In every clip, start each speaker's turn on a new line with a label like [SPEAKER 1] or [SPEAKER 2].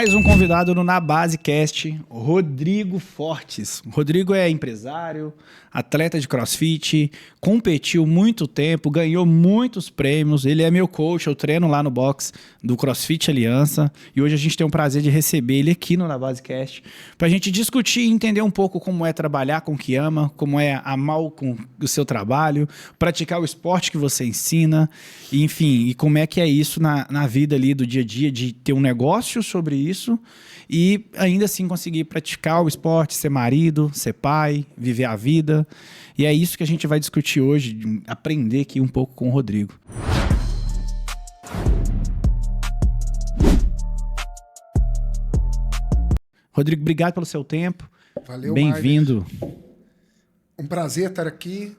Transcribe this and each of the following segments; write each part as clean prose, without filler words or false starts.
[SPEAKER 1] Mais um convidado no Na Base Cast, Rodrigo Fortes. O Rodrigo é empresário, atleta de CrossFit, competiu muito tempo, ganhou muitos prêmios. Ele é meu coach, eu treino lá no box do CrossFit Aliança. E hoje a gente tem o prazer de receber ele aqui no Na Base Cast para a gente discutir e entender um pouco como é trabalhar com o que ama, como é amar com o seu trabalho, praticar o esporte que você ensina, e, enfim, e como é que é isso na vida ali do dia a dia, de ter um negócio sobre isso e ainda assim conseguir praticar o esporte, ser marido, ser pai, viver a vida. E é isso que a gente vai discutir hoje, aprender aqui um pouco com o Rodrigo. Rodrigo, obrigado pelo seu tempo.
[SPEAKER 2] Valeu,
[SPEAKER 1] bem-vindo.
[SPEAKER 2] Um prazer estar aqui,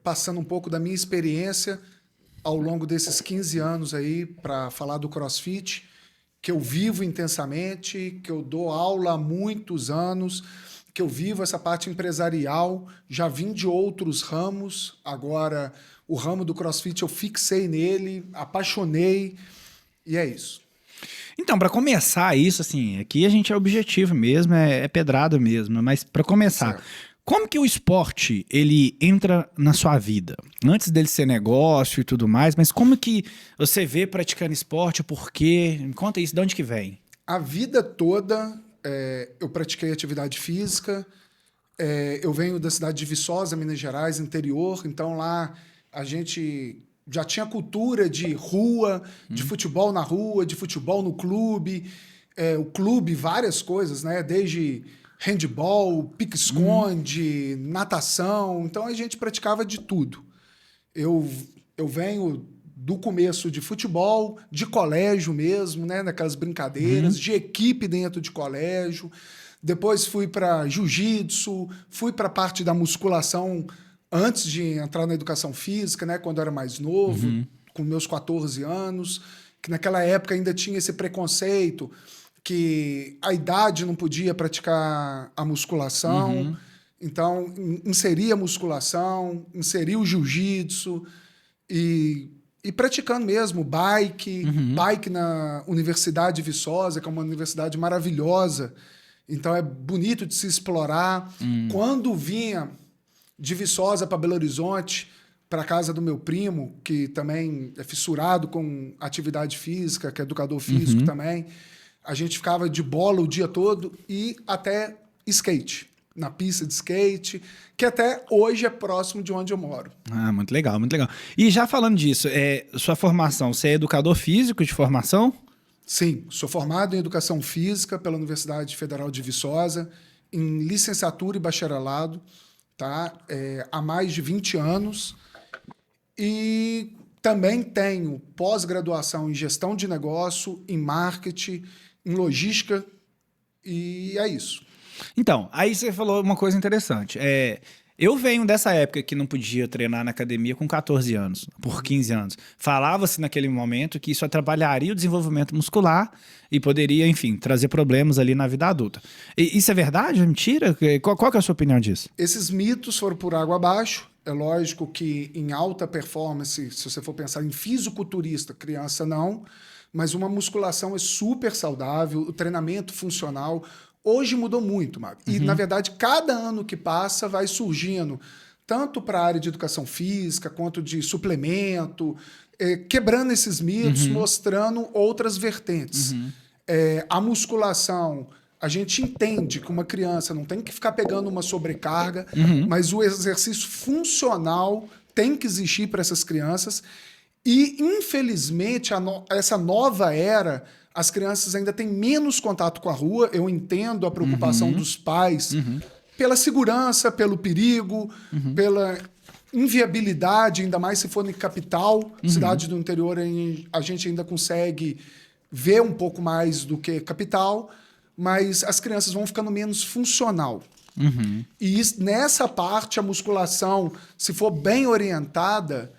[SPEAKER 2] passando um pouco da minha experiência ao longo desses 15 anos aí para falar do CrossFit, que eu vivo intensamente, que eu dou aula há muitos anos, que eu vivo essa parte empresarial, já vim de outros ramos, agora o ramo do CrossFit eu fixei nele, apaixonei, e é isso.
[SPEAKER 1] Então, para começar isso, assim, aqui a gente é objetivo mesmo, é pedrada mesmo, mas para começar, certo. Como que o esporte, ele entra na sua vida? Antes dele ser negócio e tudo mais, mas como que você vê praticando esporte, por quê? Me conta isso, de onde que vem?
[SPEAKER 2] A vida toda eu pratiquei atividade física, eu venho da cidade de Viçosa, Minas Gerais, interior, então lá a gente já tinha cultura de rua, de futebol na rua, de futebol no clube, o clube, várias coisas, né? Desde handball, pique-esconde, natação. Então, a gente praticava de tudo. Eu venho do começo de futebol, de colégio mesmo, né? Naquelas brincadeiras, de equipe dentro de colégio. Depois fui para jiu-jitsu, fui para a parte da musculação antes de entrar na educação física, né? Quando eu era mais novo, com meus 14 anos, que naquela época ainda tinha esse preconceito que a idade não podia praticar a musculação, então inseri a musculação, inseri o jiu-jitsu e praticando mesmo bike na Universidade de Viçosa, que é uma universidade maravilhosa, então é bonito de se explorar. Quando vinha de Viçosa para Belo Horizonte, para a casa do meu primo, que também é fissurado com atividade física, que é educador físico também, a gente ficava de bola o dia todo e até skate, na pista de skate, que até hoje é próximo de onde eu moro.
[SPEAKER 1] Ah, muito legal, muito legal. E já falando disso, sua formação, você é educador físico de formação?
[SPEAKER 2] Sim, sou formado em Educação Física pela Universidade Federal de Viçosa, em licenciatura e bacharelado, tá? Há mais de 20 anos. E também tenho pós-graduação em Gestão de Negócio, em Marketing, em Logística, e é isso.
[SPEAKER 1] Então, aí você falou uma coisa interessante. Eu venho dessa época que não podia treinar na academia com 14 anos, por 15 anos. Falava-se naquele momento que isso atrapalharia o desenvolvimento muscular e poderia, enfim, trazer problemas ali na vida adulta. Isso é verdade? É mentira? Qual que é a sua opinião disso?
[SPEAKER 2] Esses mitos foram por água abaixo. É lógico que em alta performance, se você for pensar em fisiculturista, criança não, mas uma musculação é super saudável, o treinamento funcional. Hoje mudou muito, Mário. E, na verdade, cada ano que passa vai surgindo, tanto para a área de educação física, quanto de suplemento, quebrando esses mitos, mostrando outras vertentes. A musculação, a gente entende que uma criança não tem que ficar pegando uma sobrecarga, mas o exercício funcional tem que existir para essas crianças. E, infelizmente, essa nova era, as crianças ainda têm menos contato com a rua. Eu entendo a preocupação dos pais pela segurança, pelo perigo, pela inviabilidade, ainda mais se for em capital, cidade do interior, a gente ainda consegue ver um pouco mais do que capital, mas as crianças vão ficando menos funcional. E nessa parte, a musculação, se for bem orientada,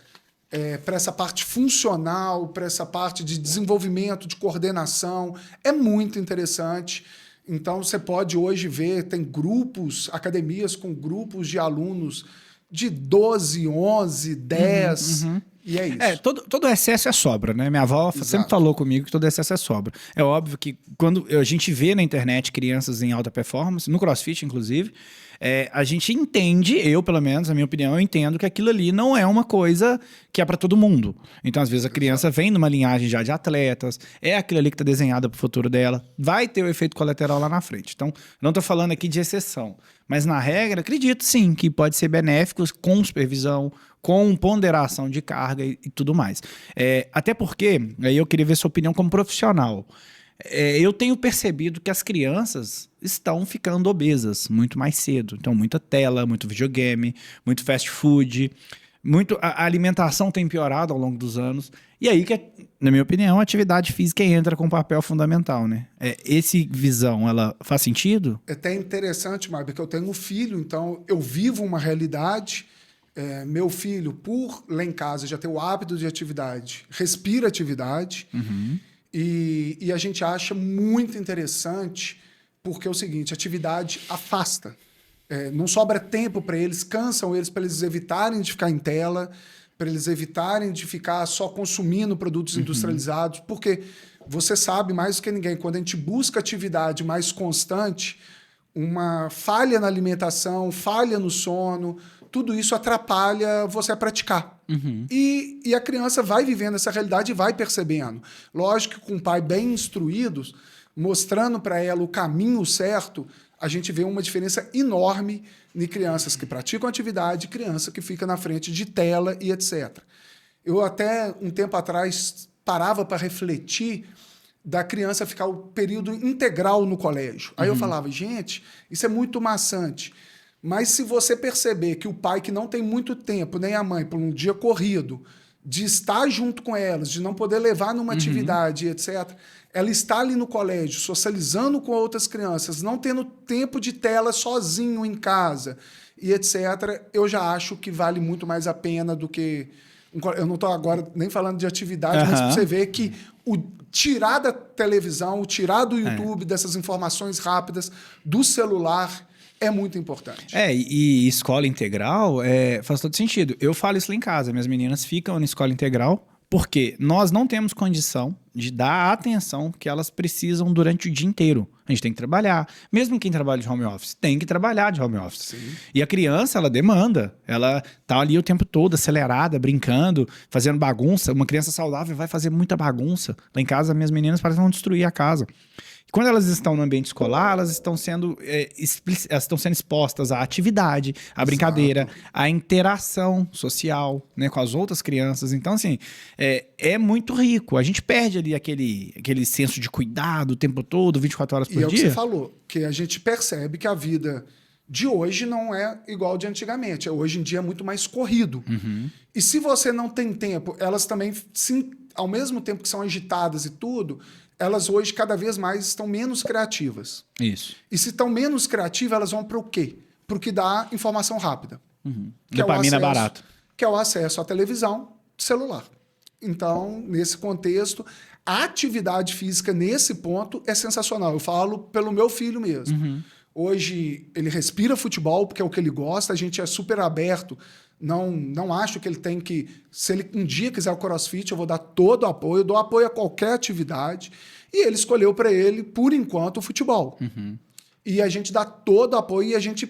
[SPEAKER 2] para essa parte funcional, para essa parte de desenvolvimento, de coordenação, é muito interessante. Então, você pode hoje ver, tem grupos, academias com grupos de alunos de 12, 11, 10, E é isso.
[SPEAKER 1] Todo excesso é sobra, né? Minha avó sempre falou comigo que todo excesso é sobra. É óbvio que quando a gente vê na internet crianças em alta performance, no CrossFit, inclusive, a gente entende, eu pelo menos, na minha opinião, eu entendo que aquilo ali não é uma coisa que é para todo mundo. Então, às vezes, a criança vem numa linhagem já de atletas, é aquilo ali que está desenhada para o futuro dela, vai ter o efeito colateral lá na frente. Então, não estou falando aqui de exceção, mas na regra, acredito sim que pode ser benéfico com supervisão, com ponderação de carga e tudo mais. Até porque, aí eu queria ver sua opinião como profissional. Eu tenho percebido que as crianças estão ficando obesas muito mais cedo. Então, muita tela, muito videogame, muito fast food, a alimentação tem piorado ao longo dos anos. E aí que, na minha opinião, a atividade física entra com um papel fundamental, né? Esse visão, ela faz sentido?
[SPEAKER 2] É até interessante, Mário, porque eu tenho um filho, então eu vivo uma realidade. Meu filho, por lá em casa já ter o hábito de atividade, respira atividade.
[SPEAKER 1] Uhum.
[SPEAKER 2] E a gente acha muito interessante, porque é o seguinte, atividade afasta. Não sobra tempo para eles, cansam eles para eles evitarem de ficar em tela, para eles evitarem de ficar só consumindo produtos industrializados, porque você sabe mais do que ninguém, quando a gente busca atividade mais constante, uma falha na alimentação, falha no sono, tudo isso atrapalha você a praticar.
[SPEAKER 1] Uhum.
[SPEAKER 2] E a criança vai vivendo essa realidade e vai percebendo. Lógico que com um pai bem instruído, mostrando para ela o caminho certo, a gente vê uma diferença enorme em crianças que praticam atividade, criança que fica na frente de tela e etc. Eu até, um tempo atrás, parava para refletir da criança ficar o período integral no colégio. Aí eu falava, gente, isso é muito maçante. Mas se você perceber que o pai que não tem muito tempo, nem a mãe, por um dia corrido, de estar junto com elas, de não poder levar numa atividade, etc., ela está ali no colégio, socializando com outras crianças, não tendo tempo de tela sozinho em casa, e etc., eu já acho que vale muito mais a pena do que... Eu não estou agora nem falando de atividade, mas você vê que o tirar da televisão, o tirar do YouTube, dessas informações rápidas, do celular... é muito importante.
[SPEAKER 1] E escola integral faz todo sentido. Eu falo isso lá em casa. Minhas meninas ficam na escola integral porque nós não temos condição de dar a atenção que elas precisam durante o dia inteiro. A gente tem que trabalhar. Mesmo quem trabalha de home office, tem que trabalhar de home office.
[SPEAKER 2] Sim.
[SPEAKER 1] E a criança, ela demanda. Ela tá ali o tempo todo, acelerada, brincando, fazendo bagunça. Uma criança saudável vai fazer muita bagunça. Lá em casa, minhas meninas parecem que vão destruir a casa. Quando elas estão no ambiente escolar, elas estão sendo expostas à atividade, à brincadeira, à interação social, né, com as outras crianças. Então, assim, é muito rico. A gente perde ali aquele senso de cuidado o tempo todo, 24 horas por dia.
[SPEAKER 2] E é o que você falou, que a gente percebe que a vida de hoje não é igual de antigamente. Hoje em dia é muito mais corrido. E se você não tem tempo, elas também, sim, ao mesmo tempo que são agitadas e tudo... elas hoje cada vez mais estão menos criativas.
[SPEAKER 1] Isso.
[SPEAKER 2] E se estão menos criativas, elas vão para o quê? Para o que dá informação rápida.
[SPEAKER 1] Dopamina barato.
[SPEAKER 2] Que é o acesso à televisão, celular. Então, nesse contexto, a atividade física nesse ponto é sensacional. Eu falo pelo meu filho mesmo. Hoje, ele respira futebol, porque é o que ele gosta, a gente é super aberto. Não acho que ele tem que... Se ele um dia quiser o CrossFit, eu vou dar todo o apoio, eu dou apoio a qualquer atividade. E ele escolheu para ele, por enquanto, o futebol. E a gente dá todo o apoio e a gente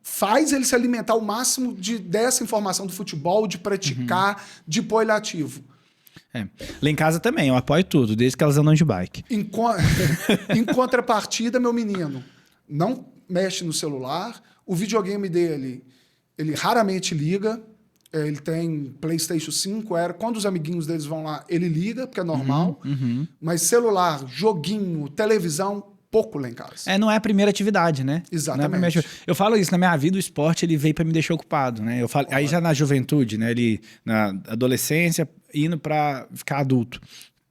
[SPEAKER 2] faz ele se alimentar o máximo dessa informação do futebol, de praticar, de pôr ele ativo.
[SPEAKER 1] Lá em casa também, eu apoio tudo, desde que elas andam de bike.
[SPEAKER 2] Em contrapartida, meu menino não mexe no celular, o videogame dele... ele raramente liga, ele tem PlayStation 5, quando os amiguinhos deles vão lá, ele liga, porque é normal, mas celular, joguinho, televisão, pouco lá em casa.
[SPEAKER 1] Não é a primeira atividade, né?
[SPEAKER 2] Exatamente.
[SPEAKER 1] Eu falo isso, na minha vida o esporte ele veio para me deixar ocupado, né? Aí já na juventude, né? Na adolescência, indo para ficar adulto.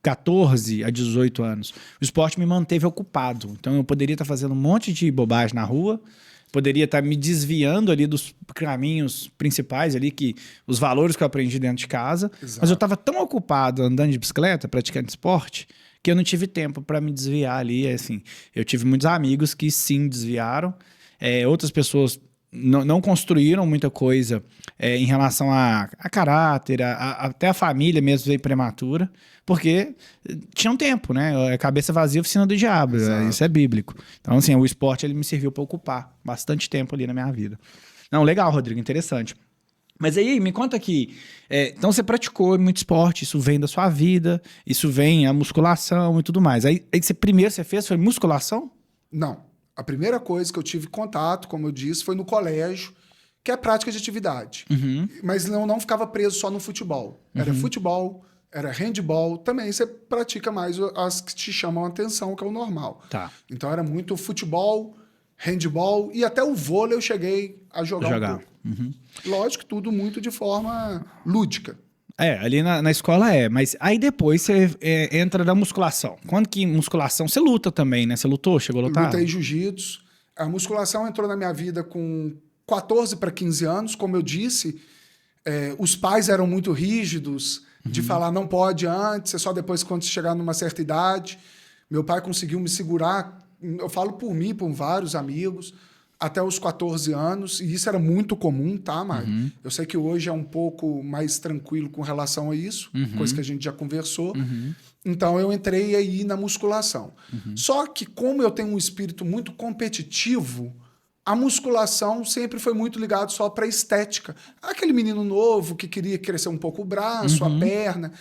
[SPEAKER 1] 14 a 18 anos. O esporte me manteve ocupado. Então eu poderia estar fazendo um monte de bobagem na rua, poderia estar me desviando ali dos caminhos principais ali, os valores que eu aprendi dentro de casa. Exato. Mas eu estava tão ocupado andando de bicicleta, praticando esporte, que eu não tive tempo para me desviar ali. Assim, eu tive muitos amigos que sim desviaram. Outras pessoas não construíram muita coisa em relação a caráter, até a família mesmo veio prematura, porque tinha um tempo, né? Cabeça vazia, oficina do diabo, isso é bíblico. Então, assim, o esporte ele me serviu para ocupar bastante tempo ali na minha vida. Não, legal, Rodrigo, interessante. Mas aí, me conta aqui, então você praticou muito esporte, isso vem da sua vida, isso vem a musculação e tudo mais. Aí primeiro você fez foi musculação?
[SPEAKER 2] Não. A primeira coisa que eu tive contato, como eu disse, foi no colégio, que é a prática de atividade. Mas eu não ficava preso só no futebol. Era futebol, era handball, também você pratica mais as que te chamam a atenção, que é o normal.
[SPEAKER 1] Tá.
[SPEAKER 2] Então era muito futebol, handball e até o vôlei eu cheguei a jogar um pouco. Lógico, tudo muito de forma lúdica.
[SPEAKER 1] Ali na escola mas aí depois você entra na musculação. Quando que musculação? Você luta também, né? Você lutou? Chegou a lutar?
[SPEAKER 2] Lutei jiu-jitsu. A musculação entrou na minha vida com 14 para 15 anos, como eu disse. Os pais eram muito rígidos de falar não pode antes, é só depois quando você chegar numa certa idade. Meu pai conseguiu me segurar, eu falo por mim, por vários amigos, até os 14 anos, e isso era muito comum, tá, Mário? Eu sei que hoje é um pouco mais tranquilo com relação a isso, coisa que a gente já conversou. Então, eu entrei aí na musculação. Só que, como eu tenho um espírito muito competitivo, a musculação sempre foi muito ligado só para estética. Aquele menino novo que queria crescer um pouco o braço, a perna,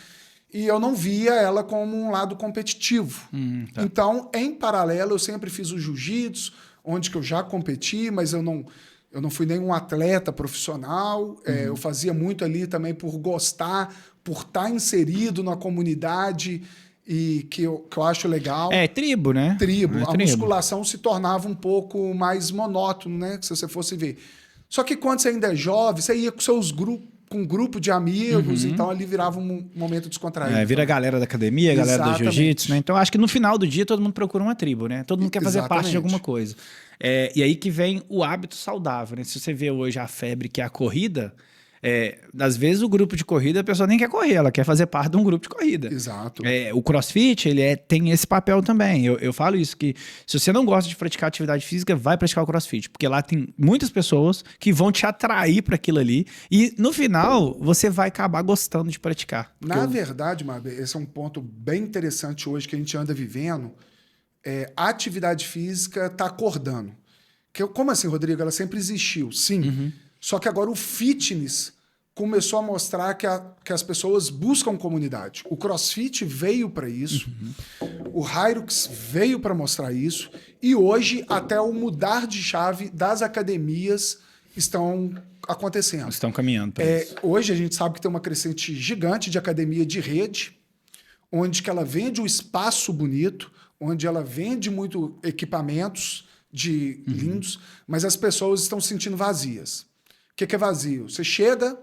[SPEAKER 2] e eu não via ela como um lado competitivo.
[SPEAKER 1] Tá.
[SPEAKER 2] Então, em paralelo, eu sempre fiz o jiu-jitsu, onde que eu já competi, mas eu não fui nenhum atleta profissional. Eu fazia muito ali também por gostar, por estar inserido na comunidade e que eu acho legal.
[SPEAKER 1] Tribo, né?
[SPEAKER 2] Tribo. A musculação se tornava um pouco mais monótono, né? Se você fosse ver. Só que quando você ainda é jovem, você ia com seus grupos, com um grupo de amigos, então ali virava um momento descontraído.
[SPEAKER 1] Vira a galera da academia, a galera do jiu-jitsu, né? Então acho que no final do dia todo mundo procura uma tribo, né? Todo mundo quer fazer parte de alguma coisa. E aí que vem o hábito saudável, né? Se você vê hoje a febre que é a corrida, às vezes o grupo de corrida a pessoa nem quer correr, ela quer fazer parte de um grupo de corrida.
[SPEAKER 2] Exato.
[SPEAKER 1] O CrossFit, ele tem esse papel também. Eu falo isso, que se você não gosta de praticar atividade física, vai praticar o CrossFit, porque lá tem muitas pessoas que vão te atrair para aquilo ali e no final você vai acabar gostando de praticar.
[SPEAKER 2] Na verdade, Mabe, esse é um ponto bem interessante hoje que a gente anda vivendo. A atividade física está acordando. Como assim, Rodrigo? Ela sempre existiu, sim. Só que agora o fitness começou a mostrar que as pessoas buscam comunidade. O CrossFit veio para isso, o Hyrox veio para mostrar isso, e hoje até o mudar de chave das academias estão acontecendo.
[SPEAKER 1] Estão caminhando.
[SPEAKER 2] Hoje a gente sabe que tem uma crescente gigante de academia de rede, onde que ela vende um espaço bonito, onde ela vende muito equipamentos lindos, mas as pessoas estão se sentindo vazias. O que é vazio? Você chega,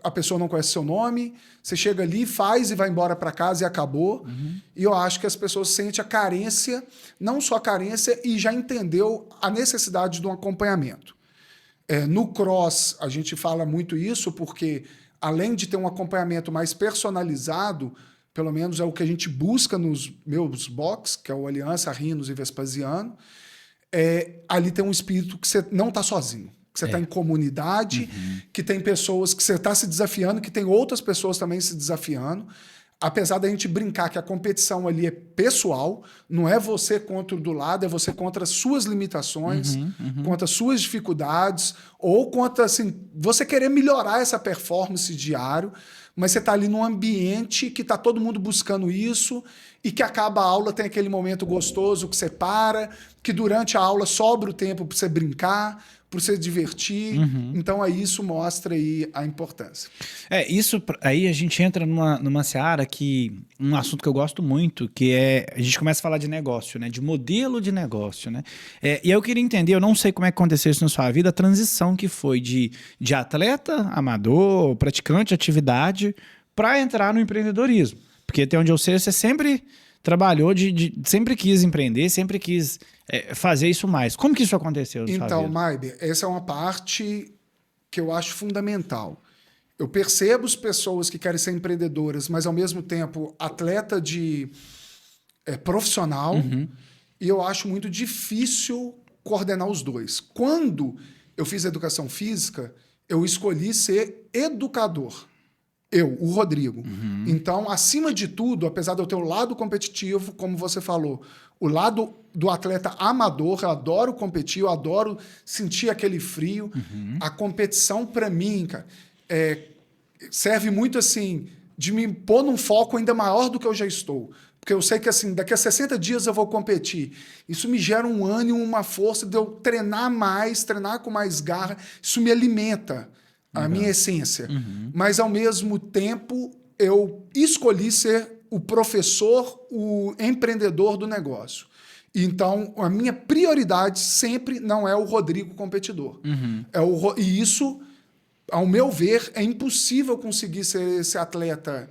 [SPEAKER 2] a pessoa não conhece seu nome, você chega ali, faz e vai embora para casa e acabou. E eu acho que as pessoas sentem a carência, não só a carência, e já entendeu a necessidade de um acompanhamento. No cross, a gente fala muito isso porque, além de ter um acompanhamento mais personalizado, pelo menos é o que a gente busca nos meus box, que é o Aliança, Rhinos e Vespasiano, ali tem um espírito que você não está sozinho. Que você está em comunidade, que tem pessoas que você está se desafiando, que tem outras pessoas também se desafiando. Apesar da gente brincar que a competição ali é pessoal, não é você contra o do lado, é você contra as suas limitações, contra as suas dificuldades, ou contra, assim, você querer melhorar essa performance diário, mas você está ali num ambiente que está todo mundo buscando isso e que acaba a aula, tem aquele momento gostoso que você para, que durante a aula sobra o tempo para você brincar, para você divertir. Então, aí isso mostra aí a importância.
[SPEAKER 1] Isso aí a gente entra numa seara um assunto que eu gosto muito, que a gente começa a falar de negócio, né? De modelo de negócio, né? E eu queria entender, eu não sei como é que aconteceu isso na sua vida, a transição que foi de atleta, amador, praticante, atividade, para entrar no empreendedorismo. Porque até onde eu sei, você sempre trabalhou, sempre quis empreender, sempre quis fazer isso mais. Como que isso aconteceu na sua vida?
[SPEAKER 2] Então, Maibe, essa é uma parte que eu acho fundamental. Eu percebo as pessoas que querem ser empreendedoras, mas ao mesmo tempo atleta profissional, e eu acho muito difícil coordenar os dois. Quando eu fiz educação física, eu escolhi ser educador. Eu, o Rodrigo. Então, acima de tudo, apesar de eu ter o lado competitivo, como você falou, o lado do atleta amador, eu adoro competir, eu adoro sentir aquele frio. A competição, para mim, cara, serve muito assim, de me pôr num foco ainda maior do que eu já estou. Porque eu sei que assim, daqui a 60 dias eu vou competir. Isso me gera um ânimo, uma força de eu treinar mais, treinar com mais garra. Isso me alimenta a minha essência. Mas, ao mesmo tempo, eu escolhi ser o professor, o empreendedor do negócio. Então, a minha prioridade sempre não é o Rodrigo competidor. E isso, ao meu ver, é impossível conseguir ser esse atleta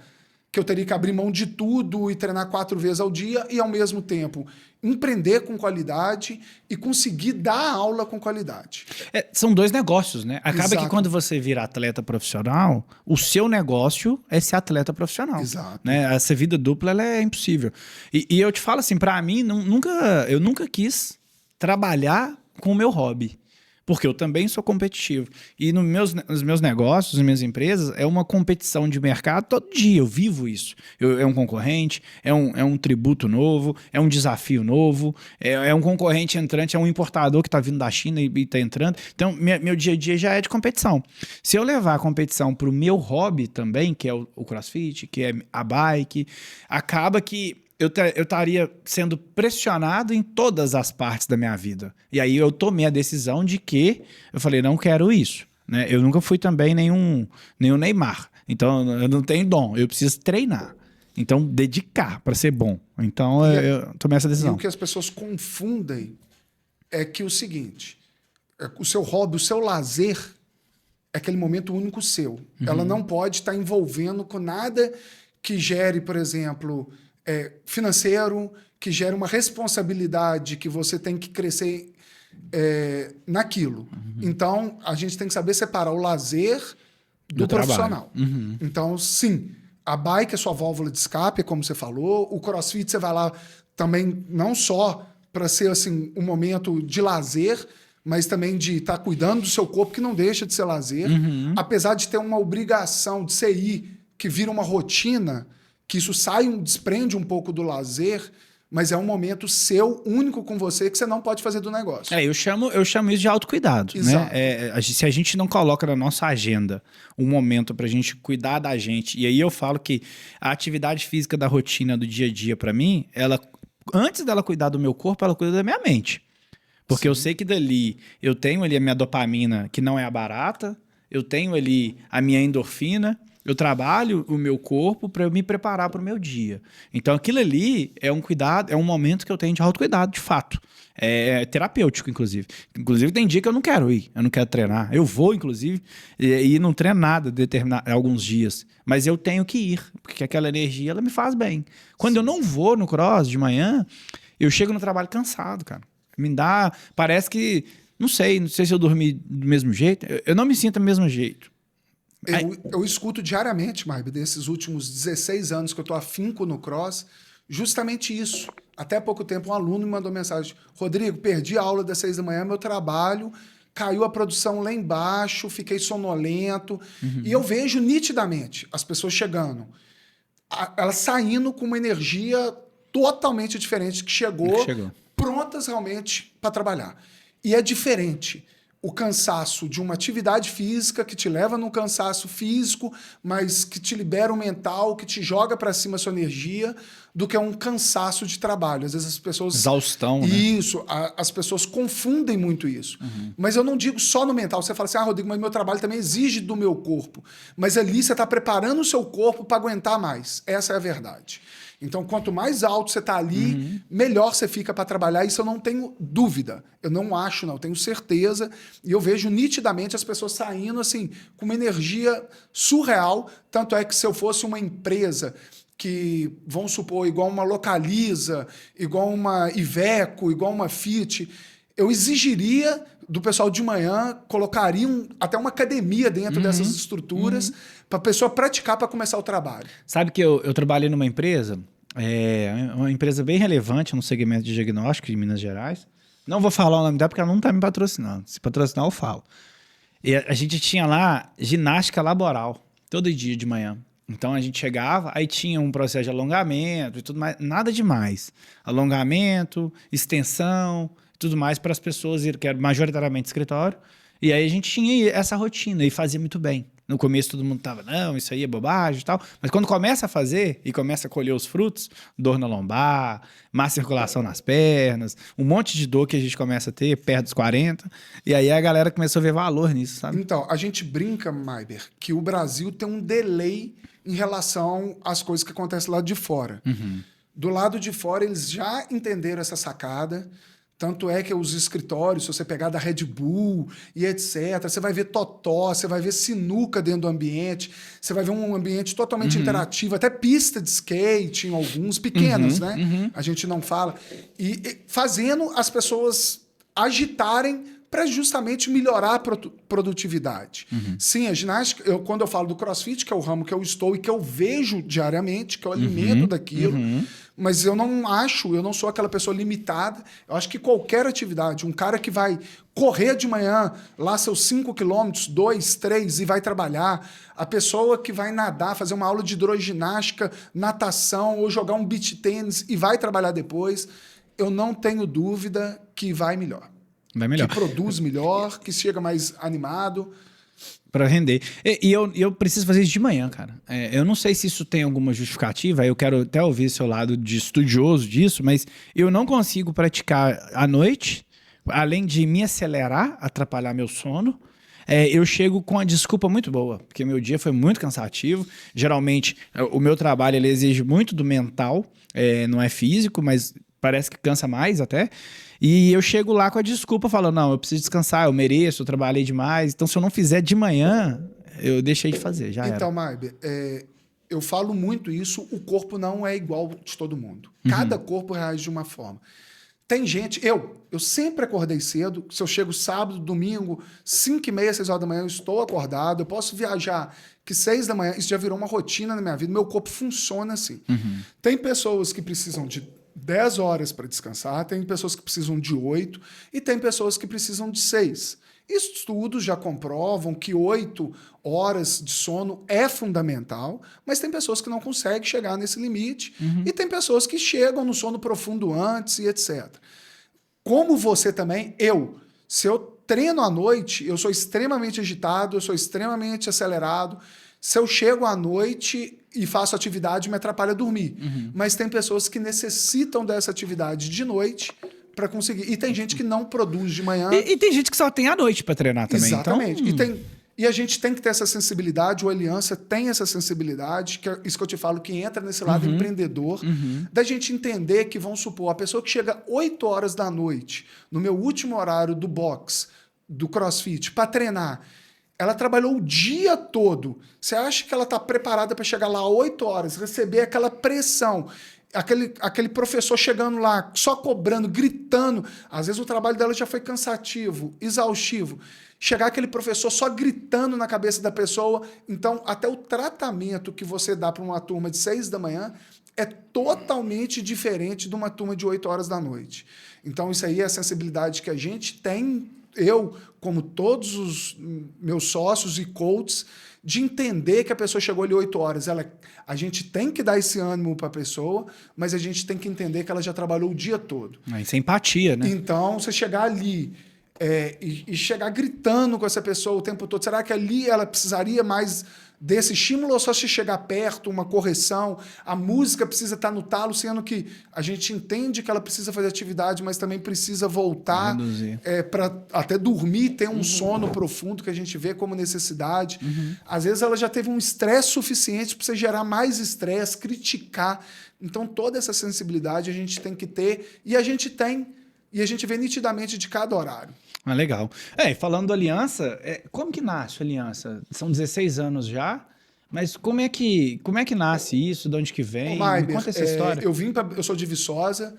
[SPEAKER 2] que eu teria que abrir mão de tudo e treinar 4 vezes ao dia e, ao mesmo tempo, empreender com qualidade e conseguir dar aula com qualidade.
[SPEAKER 1] São 2 negócios, né? Acaba
[SPEAKER 2] Exato.
[SPEAKER 1] que quando você vira atleta profissional, o seu negócio é ser atleta profissional.
[SPEAKER 2] Exato.
[SPEAKER 1] Né? Essa vida dupla ela é impossível. E eu te falo assim, para mim, eu nunca quis trabalhar com o meu hobby. Porque eu também sou competitivo. E nos meus negócios, nas minhas empresas, é uma competição de mercado todo dia. Eu vivo isso. É um concorrente, é um tributo novo, é um desafio novo, é um concorrente entrante, é um importador que está vindo da China e está entrando. Então, meu dia a dia já é de competição. Se eu levar a competição para o meu hobby também, que é o CrossFit, que é a bike, acaba que eu estaria sendo pressionado em todas as partes da minha vida. E aí eu tomei a decisão de que eu falei, não quero isso. Né? Eu nunca fui também nenhum Neymar. Então eu não tenho dom, eu preciso treinar. Então dedicar para ser bom. Então eu tomei essa decisão.
[SPEAKER 2] E o que as pessoas confundem é que o seguinte, o seu hobby, o seu lazer é aquele momento único seu. Ela não pode estar envolvendo com nada que gere, por exemplo, financeiro, que gera uma responsabilidade que você tem que crescer naquilo. Então, a gente tem que saber separar o lazer do profissional. Então, sim, a bike é sua válvula de escape, como você falou. O CrossFit, você vai lá também não só para ser assim, um momento de lazer, mas também de estar cuidando do seu corpo, que não deixa de ser lazer. Apesar de ter uma obrigação de você ir, que vira uma rotina, que isso desprende um pouco do lazer, mas é um momento seu, único com você, que você não pode fazer do negócio.
[SPEAKER 1] Eu chamo isso de autocuidado.
[SPEAKER 2] Exato.
[SPEAKER 1] Né? Se a gente não coloca na nossa agenda um momento para a gente cuidar da gente, e aí eu falo que a atividade física da rotina do dia a dia, para mim, antes dela cuidar do meu corpo, ela cuida da minha mente. Porque Sim. Eu sei que dali eu tenho ali a minha dopamina, que não é a barata, eu tenho ali a minha endorfina, eu trabalho o meu corpo para eu me preparar para o meu dia. Então, aquilo ali é um cuidado, é um momento que eu tenho de autocuidado, de fato. É terapêutico, inclusive. Inclusive, tem dia que eu não quero ir, eu não quero treinar. Eu vou, inclusive, e não treino nada alguns dias. Mas eu tenho que ir, porque aquela energia ela me faz bem. Quando Sim. Eu não vou no cross de manhã, eu chego no trabalho cansado, cara. Me dá... Parece que... Não sei se eu dormi do mesmo jeito. Eu não me sinto do mesmo jeito.
[SPEAKER 2] Eu escuto diariamente, Marbe, desses últimos 16 anos que eu estou afinco no cross, justamente isso. Até pouco tempo, um aluno me mandou mensagem: Rodrigo, perdi a aula das 6 da manhã, meu trabalho, caiu a produção lá embaixo, fiquei sonolento. E eu vejo nitidamente as pessoas chegando, elas saindo com uma energia totalmente diferente que chegou. Prontas realmente para trabalhar. E é diferente o cansaço de uma atividade física que te leva num cansaço físico, mas que te libera o mental, que te joga para cima a sua energia, do que um cansaço de trabalho. Às vezes as pessoas...
[SPEAKER 1] Exaustão, né?
[SPEAKER 2] Isso. As pessoas confundem muito isso. Mas eu não digo só no mental. Você fala assim, Rodrigo, mas meu trabalho também exige do meu corpo. Mas ali você está preparando o seu corpo para aguentar mais. Essa é a verdade. Então, quanto mais alto você está ali, melhor você fica para trabalhar. Isso eu não tenho dúvida. Eu não acho, não. Eu tenho certeza. E eu vejo nitidamente as pessoas saindo assim, com uma energia surreal. Tanto é que se eu fosse uma empresa que, vamos supor, igual uma Localiza, igual uma Iveco, igual uma Fit, eu exigiria do pessoal de manhã, colocaria até uma academia dentro dessas estruturas para a pessoa praticar para começar o trabalho.
[SPEAKER 1] Sabe que eu trabalhei numa empresa bem relevante no segmento de diagnóstico em Minas Gerais, Não vou falar o nome dela porque ela não tá me patrocinando. Se patrocinar, eu falo. E a gente tinha lá ginástica laboral, todo dia de manhã. Então a gente chegava, aí tinha um processo de alongamento e tudo mais, nada demais. Alongamento, extensão, tudo mais para as pessoas que era majoritariamente escritório. E aí a gente tinha essa rotina e fazia muito bem. No começo todo mundo tava, não, isso aí é bobagem e tal. Mas quando começa a fazer e começa a colher os frutos, dor na lombar, má circulação nas pernas, um monte de dor que a gente começa a ter perto dos 40. E aí a galera começou a ver valor nisso, sabe?
[SPEAKER 2] Então, a gente brinca, Maiber, que o Brasil tem um delay em relação às coisas que acontecem lá de fora. Do lado de fora, eles já entenderam essa sacada. Tanto é que os escritórios, se você pegar da Red Bull e etc., você vai ver totó, você vai ver sinuca dentro do ambiente, você vai ver um ambiente totalmente interativo, até pista de skate em alguns, pequenos, né? A gente não fala. E fazendo as pessoas agitarem para justamente melhorar a produtividade. Sim, a ginástica, quando eu falo do CrossFit, que é o ramo que eu estou e que eu vejo diariamente, que eu alimento daquilo, mas eu não sou aquela pessoa limitada. Eu acho que qualquer atividade, um cara que vai correr de manhã, lá seus 5 quilômetros, 2, 3, e vai trabalhar, a pessoa que vai nadar, fazer uma aula de hidroginástica, natação, ou jogar um beach tênis e vai trabalhar depois, eu não tenho dúvida que vai melhor.
[SPEAKER 1] Vai melhor.
[SPEAKER 2] Que produz melhor, que chega mais animado.
[SPEAKER 1] Para render. E eu preciso fazer isso de manhã, cara. Eu não sei se isso tem alguma justificativa, eu quero até ouvir seu lado de estudioso disso, mas eu não consigo praticar à noite, além de me acelerar, atrapalhar meu sono. Eu chego com uma desculpa muito boa, porque meu dia foi muito cansativo. Geralmente, o meu trabalho ele exige muito do mental, não é físico, mas parece que cansa mais até. E eu chego lá com a desculpa falando, não, eu preciso descansar, eu mereço, eu trabalhei demais. Então, se eu não fizer de manhã, eu deixei de fazer, já era.
[SPEAKER 2] Então, Maiber, eu falo muito isso, o corpo não é igual de todo mundo. Cada corpo reage de uma forma. Tem gente, eu sempre acordei cedo, se eu chego sábado, domingo, 5h30, 6 horas da manhã, eu estou acordado, eu posso viajar que 6 da manhã, isso já virou uma rotina na minha vida, meu corpo funciona assim. Tem pessoas que precisam de 10 horas para descansar, tem pessoas que precisam de 8 e tem pessoas que precisam de 6. Estudos já comprovam que 8 horas de sono é fundamental, mas tem pessoas que não conseguem chegar nesse limite e tem pessoas que chegam no sono profundo antes e etc. Como você também, se eu treino à noite, eu sou extremamente agitado, eu sou extremamente acelerado. Se eu chego à noite e faço atividade, me atrapalha dormir. Mas tem pessoas que necessitam dessa atividade de noite para conseguir. E tem gente que não produz de manhã.
[SPEAKER 1] E tem gente que só tem à noite para treinar também.
[SPEAKER 2] Exatamente.
[SPEAKER 1] Então...
[SPEAKER 2] E a gente tem que ter essa sensibilidade, o Aliança tem essa sensibilidade, que é isso que eu te falo, que entra nesse lado empreendedor, da gente entender que, vamos supor, a pessoa que chega 8 horas da noite, no meu último horário do box, do CrossFit, para treinar, ela trabalhou o dia todo. Você acha que ela está preparada para chegar lá 8 horas, receber aquela pressão, aquele professor chegando lá, só cobrando, gritando. Às vezes o trabalho dela já foi cansativo, exaustivo. Chegar aquele professor só gritando na cabeça da pessoa. Então, até o tratamento que você dá para uma turma de 6 da manhã é totalmente diferente de uma turma de 8 horas da noite. Então, isso aí é a sensibilidade que a gente tem, eu, como todos os meus sócios e coaches, de entender que a pessoa chegou ali 8 horas. A gente tem que dar esse ânimo para a pessoa, mas a gente tem que entender que ela já trabalhou o dia todo.
[SPEAKER 1] Isso é empatia, né?
[SPEAKER 2] Então, você chegar ali e chegar gritando com essa pessoa o tempo todo, será que ali ela precisaria mais desse estímulo ou só se chegar perto, uma correção? A música precisa estar no talo, sendo que a gente entende que ela precisa fazer atividade, mas também precisa voltar para até dormir, ter um sono profundo que a gente vê como necessidade. Às vezes ela já teve um estresse suficiente para você gerar mais estresse, criticar. Então toda essa sensibilidade a gente tem que ter e a gente tem. E a gente vê nitidamente de cada horário.
[SPEAKER 1] Legal. Falando do Aliança, como que nasce a Aliança? São 16 anos já, mas como é que nasce isso? De onde que vem?
[SPEAKER 2] Maiber,
[SPEAKER 1] me conta essa história.
[SPEAKER 2] Eu sou de Viçosa,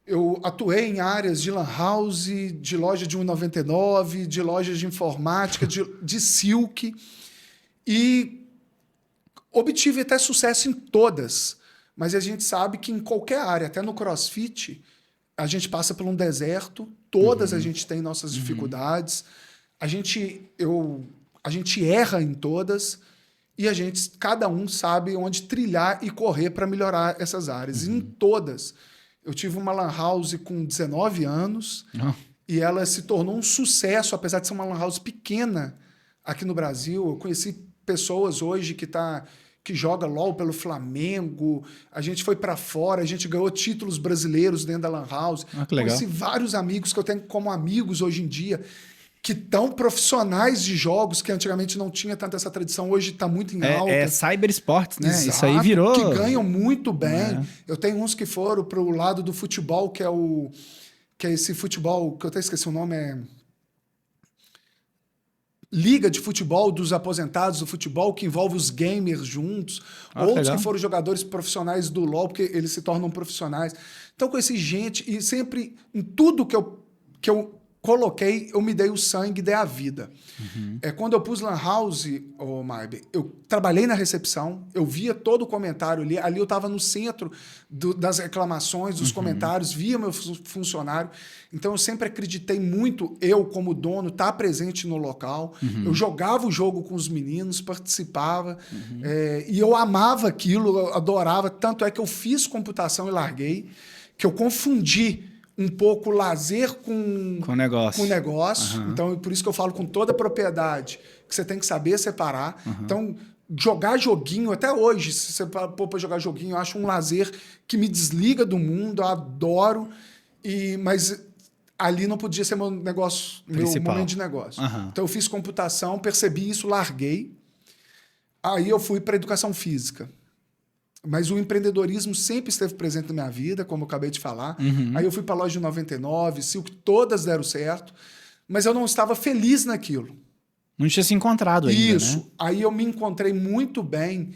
[SPEAKER 2] eu atuei em áreas de lan house, de loja de 1,99, de lojas de informática, de silk, e obtive até sucesso em todas. Mas a gente sabe que em qualquer área, até no CrossFit, a gente passa por um deserto, todas a gente tem nossas dificuldades, a gente erra em todas e cada um sabe onde trilhar e correr para melhorar essas áreas. E em todas. Eu tive uma lan house com 19 anos e ela se tornou um sucesso, apesar de ser uma lan house pequena aqui no Brasil. Eu conheci pessoas hoje que joga LOL pelo Flamengo, a gente foi para fora, a gente ganhou títulos brasileiros dentro da lan house.
[SPEAKER 1] Que legal.
[SPEAKER 2] Conheci vários amigos que eu tenho como amigos hoje em dia, que estão profissionais de jogos, que antigamente não tinha tanta essa tradição, hoje está muito em alta.
[SPEAKER 1] É cyber esportes, né?
[SPEAKER 2] Exato,
[SPEAKER 1] isso aí virou...
[SPEAKER 2] que ganham muito bem. Eu tenho uns que foram para o lado do futebol, que é esse futebol, que eu até esqueci o nome, Liga de futebol dos aposentados do futebol, que envolve os gamers juntos. Outros que foram jogadores profissionais do LoL, porque eles se tornam profissionais. Então, com esse gente, e sempre, em tudo que eu coloquei, eu me dei o sangue, dei a vida. Quando eu pus Lan House, Maiber, eu trabalhei na recepção, eu via todo o comentário ali. Ali eu estava no centro das reclamações, dos comentários, via meu funcionário. Então eu sempre acreditei muito, eu como dono, estar presente no local. Eu jogava o jogo com os meninos, participava. E eu amava aquilo, eu adorava. Tanto é que eu fiz computação e larguei, que eu confundi um pouco lazer com negócio. Então, por isso que eu falo com toda a propriedade, que você tem que saber separar. Então, jogar joguinho, até hoje, se você pôr para jogar joguinho, eu acho um lazer que me desliga do mundo, eu adoro, mas ali não podia ser meu negócio, meu momento de negócio. Então, eu fiz computação, percebi isso, larguei. Aí eu fui para educação física. Mas o empreendedorismo sempre esteve presente na minha vida, como eu acabei de falar. Aí eu fui para a loja de 99, Silk, todas deram certo, mas eu não estava feliz naquilo.
[SPEAKER 1] Não tinha se encontrado ainda,
[SPEAKER 2] Isso.
[SPEAKER 1] Né?
[SPEAKER 2] Aí eu me encontrei muito bem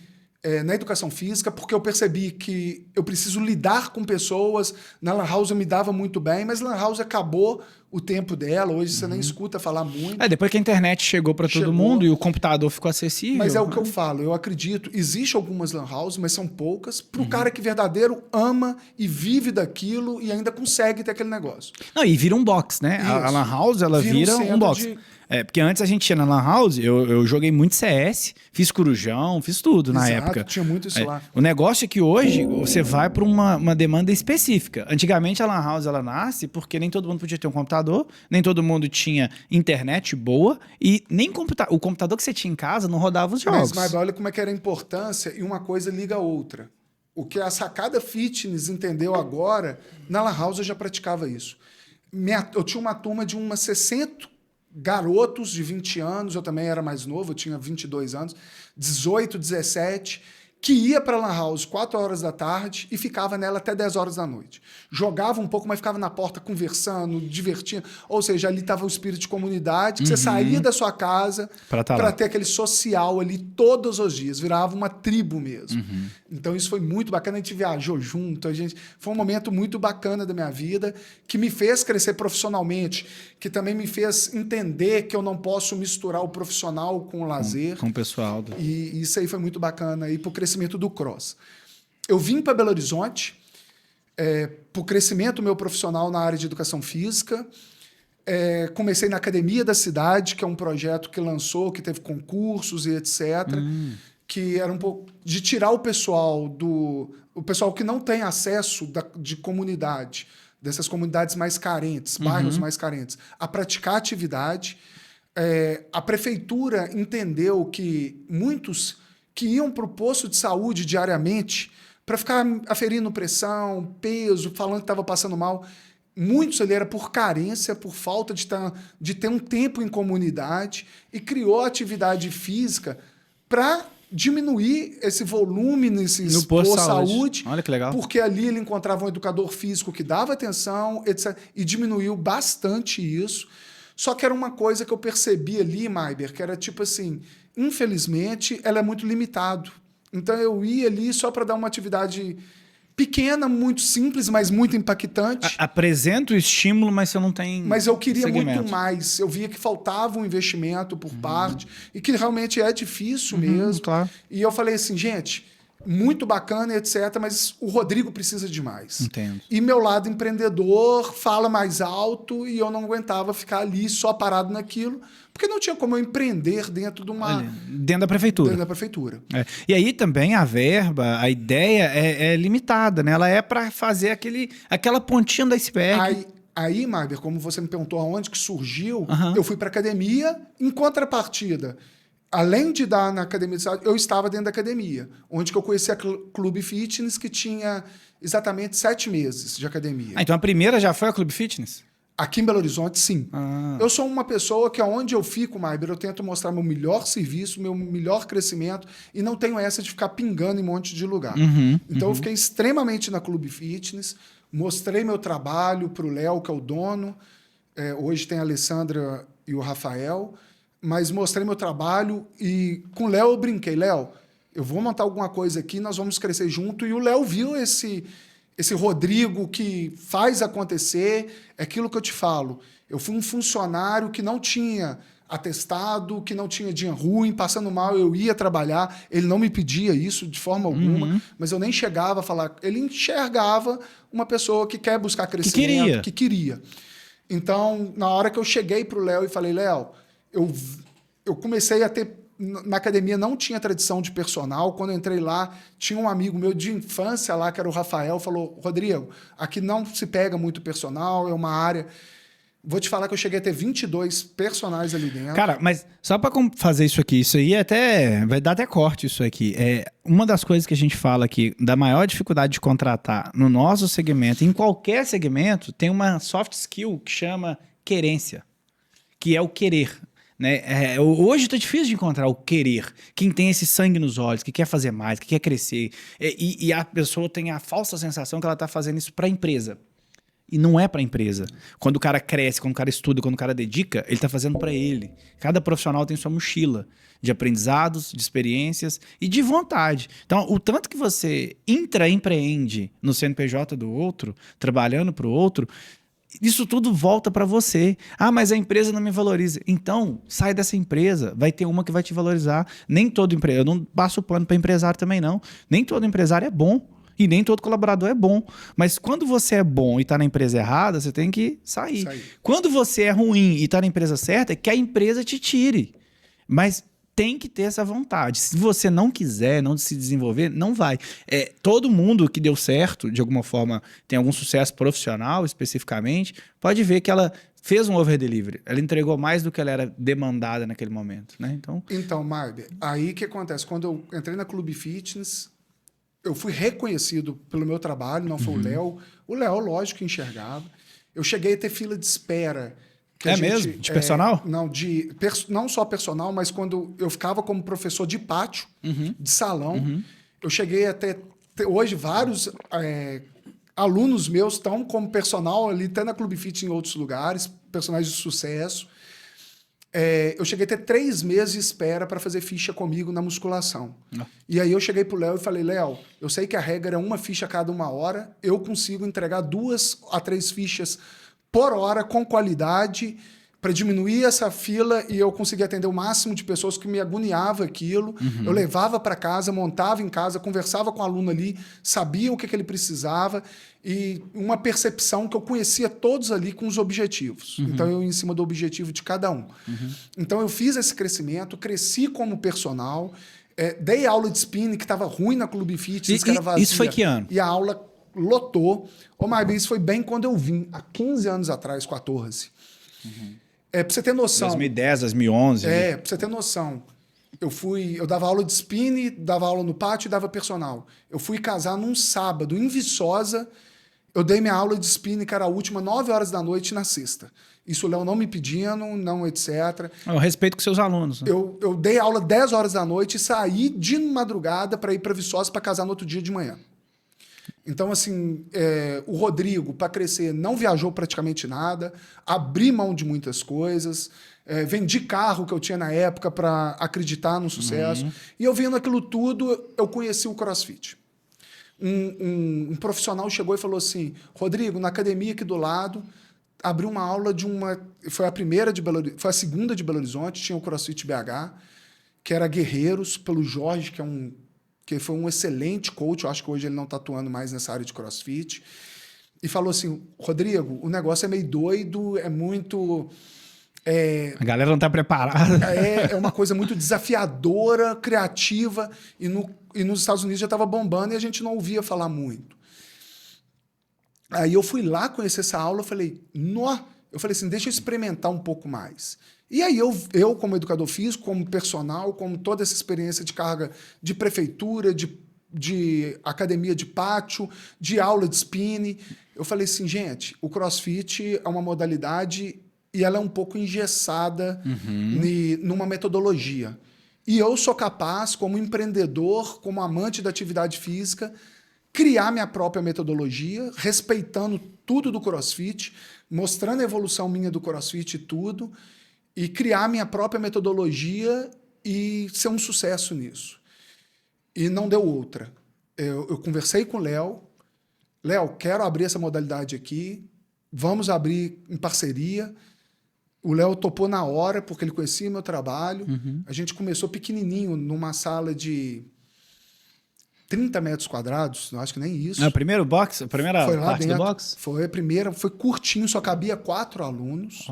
[SPEAKER 2] na educação física, porque eu percebi que eu preciso lidar com pessoas. Na Lan House eu me dava muito bem, mas Lan House acabou o tempo dela. Hoje você nem escuta falar muito.
[SPEAKER 1] Depois que a internet chegou para todo mundo e o computador ficou acessível.
[SPEAKER 2] Mas é o que eu falo, eu acredito. Existem algumas Lan House, mas são poucas. Para o cara que verdadeiro ama e vive daquilo e ainda consegue ter aquele negócio.
[SPEAKER 1] Não, e vira um box, né? A Lan House, ela vira um box. Porque antes a gente ia na Lan House, eu joguei muito CS, fiz corujão, fiz tudo na época.
[SPEAKER 2] Tinha muito isso lá.
[SPEAKER 1] O negócio é que hoje você vai para uma demanda específica. Antigamente a Lan House ela nasce porque nem todo mundo podia ter um computador, nem todo mundo tinha internet boa e nem o computador que você tinha em casa não rodava os jogos.
[SPEAKER 2] Mas olha como é que era a importância e uma coisa liga a outra. O que a Sacada Fitness entendeu agora, na Lan House eu já praticava isso. Eu tinha uma turma de umas 60 garotos de 20 anos, eu também era mais novo, eu tinha 22 anos, 18, 17, que ia para a Lan House 4 horas da tarde e ficava nela até 10 horas da noite. Jogava um pouco, mas ficava na porta conversando, divertindo. Ou seja, ali estava o espírito de comunidade, que você saía da sua casa para ter aquele social ali todos os dias. Virava uma tribo mesmo. Então isso foi muito bacana, a gente viajou junto, foi um momento muito bacana da minha vida, que me fez crescer profissionalmente, que também me fez entender que eu não posso misturar o profissional com o lazer.
[SPEAKER 1] Com o pessoal.
[SPEAKER 2] E isso aí foi muito bacana aí para o crescimento do cross. Eu vim para Belo Horizonte para o crescimento meu profissional na área de educação física. Comecei na Academia da Cidade, que é um projeto que lançou, que teve concursos e etc., que era um pouco de tirar o pessoal que não tem acesso de comunidade, dessas comunidades mais carentes, bairros mais carentes, a praticar atividade. A prefeitura entendeu que muitos que iam para o posto de saúde diariamente para ficar aferindo pressão, peso, falando que estava passando mal, muitos ali era por carência, por falta de ter um tempo em comunidade, e criou a atividade física para diminuir esse volume nesses postos de saúde.
[SPEAKER 1] Olha que legal.
[SPEAKER 2] Porque ali ele encontrava um educador físico que dava atenção, etc. E diminuiu bastante isso. Só que era uma coisa que eu percebi ali, Maiber, que era tipo assim, infelizmente, ela é muito limitado. Então eu ia ali só para dar uma atividade pequena, muito simples, mas muito impactante.
[SPEAKER 1] Apresenta o estímulo, mas você não tem.
[SPEAKER 2] Mas eu queria muito mais. Eu via que faltava um investimento por parte e que realmente é difícil mesmo.
[SPEAKER 1] Claro.
[SPEAKER 2] E eu falei assim, gente, muito bacana, etc., mas o Rodrigo precisa de mais.
[SPEAKER 1] Entendo.
[SPEAKER 2] E meu lado empreendedor fala mais alto e eu não aguentava ficar ali só parado naquilo, porque não tinha como eu empreender dentro de uma...
[SPEAKER 1] Olha, dentro da prefeitura.
[SPEAKER 2] Dentro da prefeitura.
[SPEAKER 1] É. E aí também a verba, a ideia é limitada, né? Ela é para fazer aquela pontinha do iceberg.
[SPEAKER 2] Aí, Marber, como você me perguntou aonde que surgiu,
[SPEAKER 1] Aham.
[SPEAKER 2] eu fui para academia. Em contrapartida, além de dar na academia, eu estava dentro da academia, onde que eu conheci a Clube Fitness, que tinha exatamente 7 meses de academia.
[SPEAKER 1] Ah, então a primeira já foi a Clube Fitness?
[SPEAKER 2] Aqui em Belo Horizonte, sim.
[SPEAKER 1] Ah.
[SPEAKER 2] Eu sou uma pessoa que aonde eu fico, Marber, eu tento mostrar meu melhor serviço, meu melhor crescimento, e não tenho essa de ficar pingando em um monte de lugar. Então eu fiquei extremamente na Clube Fitness, mostrei meu trabalho para o Léo, que é o dono. Hoje tem a Alessandra e o Rafael, mas mostrei meu trabalho e com o Léo eu brinquei. Léo, eu vou montar alguma coisa aqui, nós vamos crescer junto. E o Léo viu esse Rodrigo que faz acontecer. É aquilo que eu te falo. Eu fui um funcionário que não tinha atestado, que não tinha dia ruim, passando mal, eu ia trabalhar. Ele não me pedia isso de forma alguma, mas eu nem chegava a falar. Ele enxergava uma pessoa que quer buscar crescimento, que queria. Então, na hora que eu cheguei para o Léo e falei, Léo, eu comecei a ter... Na academia não tinha tradição de personal. Quando eu entrei lá, tinha um amigo meu de infância lá, que era o Rafael, falou, Rodrigo, aqui não se pega muito personal, é uma área... Vou te falar que eu cheguei a ter 22 personagens ali dentro.
[SPEAKER 1] Cara, mas só para fazer isso aqui, isso aí vai dar até corte isso aqui. Uma das coisas que a gente fala aqui, da maior dificuldade de contratar no nosso segmento, em qualquer segmento, tem uma soft skill que chama querência, que é o querer. Né? Hoje tá difícil de encontrar o querer, quem tem esse sangue nos olhos, que quer fazer mais, que quer crescer, e a pessoa tem a falsa sensação que ela tá fazendo isso para a empresa. E não é para a empresa. Quando o cara cresce, quando o cara estuda, quando o cara dedica, ele está fazendo para ele. Cada profissional tem sua mochila de aprendizados, de experiências e de vontade. Então, o tanto que você intraempreende no CNPJ do outro, trabalhando para o outro, isso tudo volta para você. Ah, mas a empresa não me valoriza. Então, sai dessa empresa. Vai ter uma que vai te valorizar. Nem todo empresário... Eu não passo pano para empresário também, não. Nem todo empresário é bom. E nem todo colaborador é bom. Mas quando você é bom e está na empresa errada, você tem que sair. Quando você é ruim e está na empresa certa, é que a empresa te tire. Mas tem que ter essa vontade. Se você não quiser, não se desenvolver, não vai. Todo mundo que deu certo, de alguma forma, tem algum sucesso profissional, especificamente, pode ver que ela fez um over-delivery. Ela entregou mais do que ela era demandada naquele momento. Né?
[SPEAKER 2] Então, Marber, aí o que acontece? Quando eu entrei na Clube Fitness... Eu fui reconhecido pelo meu trabalho, não foi o Léo. O Léo, lógico, que enxergava. Eu cheguei a ter fila de espera.
[SPEAKER 1] Mesmo? De personal?
[SPEAKER 2] Não só personal, mas quando eu ficava como professor de pátio, de salão, eu cheguei a ter hoje, vários alunos meus estão como personal ali, até na Clube Fit em outros lugares, personagens de sucesso. Eu cheguei a ter 3 meses de espera para fazer ficha comigo na musculação. E aí eu cheguei pro Léo e falei, Léo, eu sei que a regra é 1 ficha a cada 1 hora, eu consigo entregar 2 a 3 fichas por hora com qualidade para diminuir essa fila e eu conseguir atender o máximo de pessoas que me agoniava aquilo. Eu levava para casa, montava em casa, conversava com o aluno ali, sabia o que ele precisava e uma percepção que eu conhecia todos ali com os objetivos. Então, eu em cima do objetivo de cada um. Então, eu fiz esse crescimento, cresci como personal, dei aula de spinning que estava ruim na Clube Fitness, que era vazia.
[SPEAKER 1] Isso foi que ano?
[SPEAKER 2] E a aula lotou. Mas isso foi bem quando eu vim, há 15 anos atrás, 14. Pra você ter noção.
[SPEAKER 1] 2010, 2011.
[SPEAKER 2] Pra você ter noção. Eu dava aula de spinning, dava aula no pátio e dava personal. Eu fui casar num sábado, em Viçosa. Eu dei minha aula de spinning, que era a última, 9 horas da noite, na sexta. Isso o Léo não me pedindo, não etc.
[SPEAKER 1] Eu respeito com seus alunos. Né?
[SPEAKER 2] Eu dei aula 10 horas da noite e saí de madrugada para ir para Viçosa para casar no outro dia de manhã. Então, assim, o Rodrigo, para crescer, não viajou praticamente nada, abri mão de muitas coisas, vendi carro que eu tinha na época para acreditar no sucesso. E eu vendo aquilo tudo, eu conheci o CrossFit. Um profissional chegou e falou assim, Rodrigo, na academia aqui do lado, abriu uma aula de uma... Foi a segunda de Belo Horizonte, tinha o CrossFit BH, que era Guerreiros, pelo Jorge, que é um que foi um excelente coach, eu acho que hoje ele não está atuando mais nessa área de CrossFit, e falou assim, Rodrigo, o negócio é meio doido, é muito...
[SPEAKER 1] A galera não tá preparada.
[SPEAKER 2] É uma coisa muito desafiadora, criativa, e nos Estados Unidos já estava bombando e a gente não ouvia falar muito. Aí eu fui lá conhecer essa aula, eu falei assim, deixa eu experimentar um pouco mais. E aí eu como educador físico, como personal, como toda essa experiência de carga de prefeitura, de academia de pátio, de aula de spinning, eu falei assim, gente, o CrossFit é uma modalidade e ela é um pouco engessada numa metodologia. E eu sou capaz, como empreendedor, como amante da atividade física, criar minha própria metodologia, respeitando tudo do CrossFit, mostrando a evolução minha do CrossFit e tudo, e criar minha própria metodologia e ser um sucesso nisso. E não deu outra. Eu conversei com o Léo, quero abrir essa modalidade aqui, vamos abrir em parceria. O Léo topou na hora, porque ele conhecia meu trabalho. A gente começou pequenininho, numa sala de 30 metros quadrados, não acho que nem isso.
[SPEAKER 1] O primeiro box? A primeira
[SPEAKER 2] Foi lá
[SPEAKER 1] parte
[SPEAKER 2] dentro,
[SPEAKER 1] do box?
[SPEAKER 2] foi a primeira, foi curtinho, só cabia 4 alunos.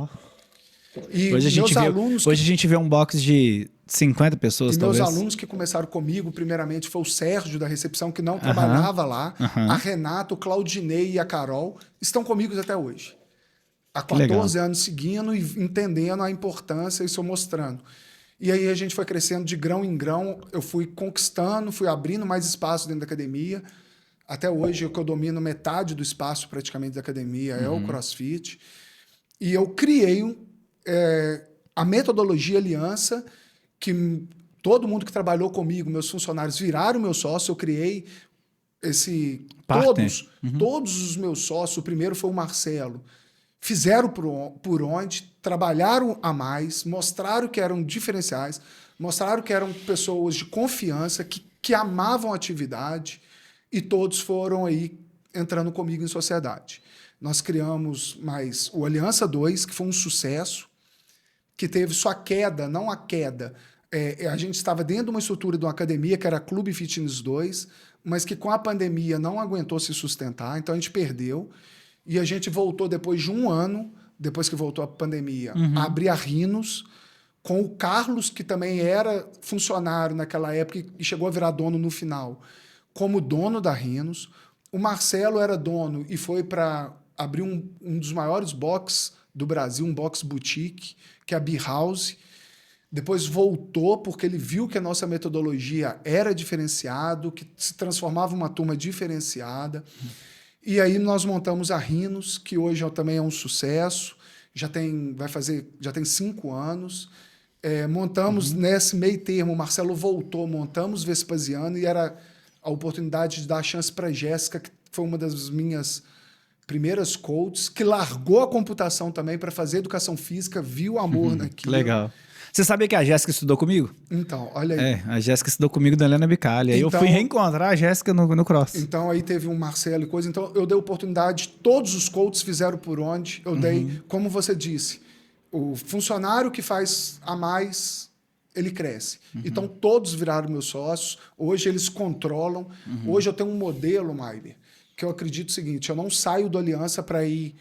[SPEAKER 2] E
[SPEAKER 1] Hoje a gente vê um box de 50 pessoas,
[SPEAKER 2] e
[SPEAKER 1] talvez.
[SPEAKER 2] meus alunos que começaram comigo, primeiramente, foi o Sérgio, da recepção, que não trabalhava lá. A Renata, o Claudinei e a Carol estão comigo até hoje. Há 14 anos seguindo e entendendo a importância e isso mostrando. E aí a gente foi crescendo de grão em grão, eu fui conquistando, fui abrindo mais espaço dentro da academia. Até hoje, o que eu domino metade do espaço praticamente da academia é o CrossFit. E eu criei a metodologia Aliança, que todo mundo que trabalhou comigo, meus funcionários, viraram meu sócio, eu criei esse... Todos os meus sócios, o primeiro foi o Marcelo, fizeram por onde, trabalharam a mais, mostraram que eram diferenciais, mostraram que eram pessoas de confiança, que amavam a atividade, e todos foram aí entrando comigo em sociedade. Nós criamos mais o Aliança 2, que foi um sucesso, que teve sua queda, não a queda. A gente estava dentro de uma estrutura de uma academia, que era Clube Fitness 2, mas que com a pandemia não aguentou se sustentar, então a gente perdeu. E a gente voltou depois de um ano, depois que voltou a pandemia, a abrir a Rhinos, com o Carlos, que também era funcionário naquela época e chegou a virar dono no final, como dono da Rhinos. O Marcelo era dono e foi para abrir um dos maiores boxes do Brasil, um box boutique, que é a B-House. Depois voltou porque ele viu que a nossa metodologia era diferenciado, que se transformava uma turma diferenciada. E aí nós montamos a Rhinos, que hoje também é um sucesso, já tem 5 anos. Montamos nesse meio termo, o Marcelo voltou, montamos Vespasiano, e era a oportunidade de dar a chance para a Jéssica, que foi uma das minhas primeiras coaches, que largou a computação também para fazer educação física, viu amor naquilo.
[SPEAKER 1] Legal. Você sabia que a Jéssica estudou comigo?
[SPEAKER 2] Então, olha aí.
[SPEAKER 1] A Jéssica estudou comigo da Helena Bicalha. Aí eu fui reencontrar a Jéssica no Cross.
[SPEAKER 2] Então, aí teve um Marcelo e coisa. Então, eu dei oportunidade, todos os coaches fizeram por onde. Eu dei, como você disse, o funcionário que faz a mais, ele cresce. Então, todos viraram meus sócios. Hoje, eles controlam. Hoje, eu tenho um modelo, Maiber, que eu acredito o seguinte, eu não saio do Aliança para ir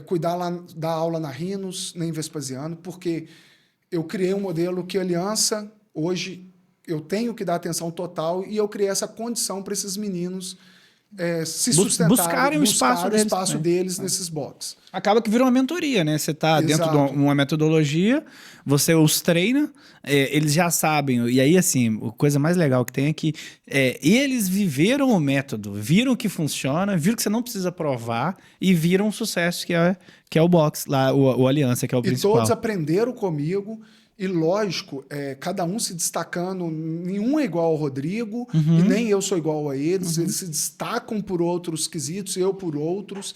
[SPEAKER 2] cuidar lá, dar aula na Rhinos, nem em Vespasiano, porque eu criei um modelo que a Aliança, hoje, eu tenho que dar atenção total, e eu criei essa condição para esses meninos se sustentarem,
[SPEAKER 1] buscarem o espaço
[SPEAKER 2] deles nesses boxes.
[SPEAKER 1] Acaba que vira uma mentoria, né? Você está dentro de uma metodologia, você os treina, eles já sabem. E aí, assim, a coisa mais legal que tem é que eles viveram o método, viram que funciona, viram que você não precisa provar e viram um sucesso que é o box, lá, o Aliança, que é o principal.
[SPEAKER 2] E todos aprenderam comigo. E lógico, cada um se destacando, nenhum é igual ao Rodrigo, e nem eu sou igual a eles, eles se destacam por outros quesitos, eu por outros,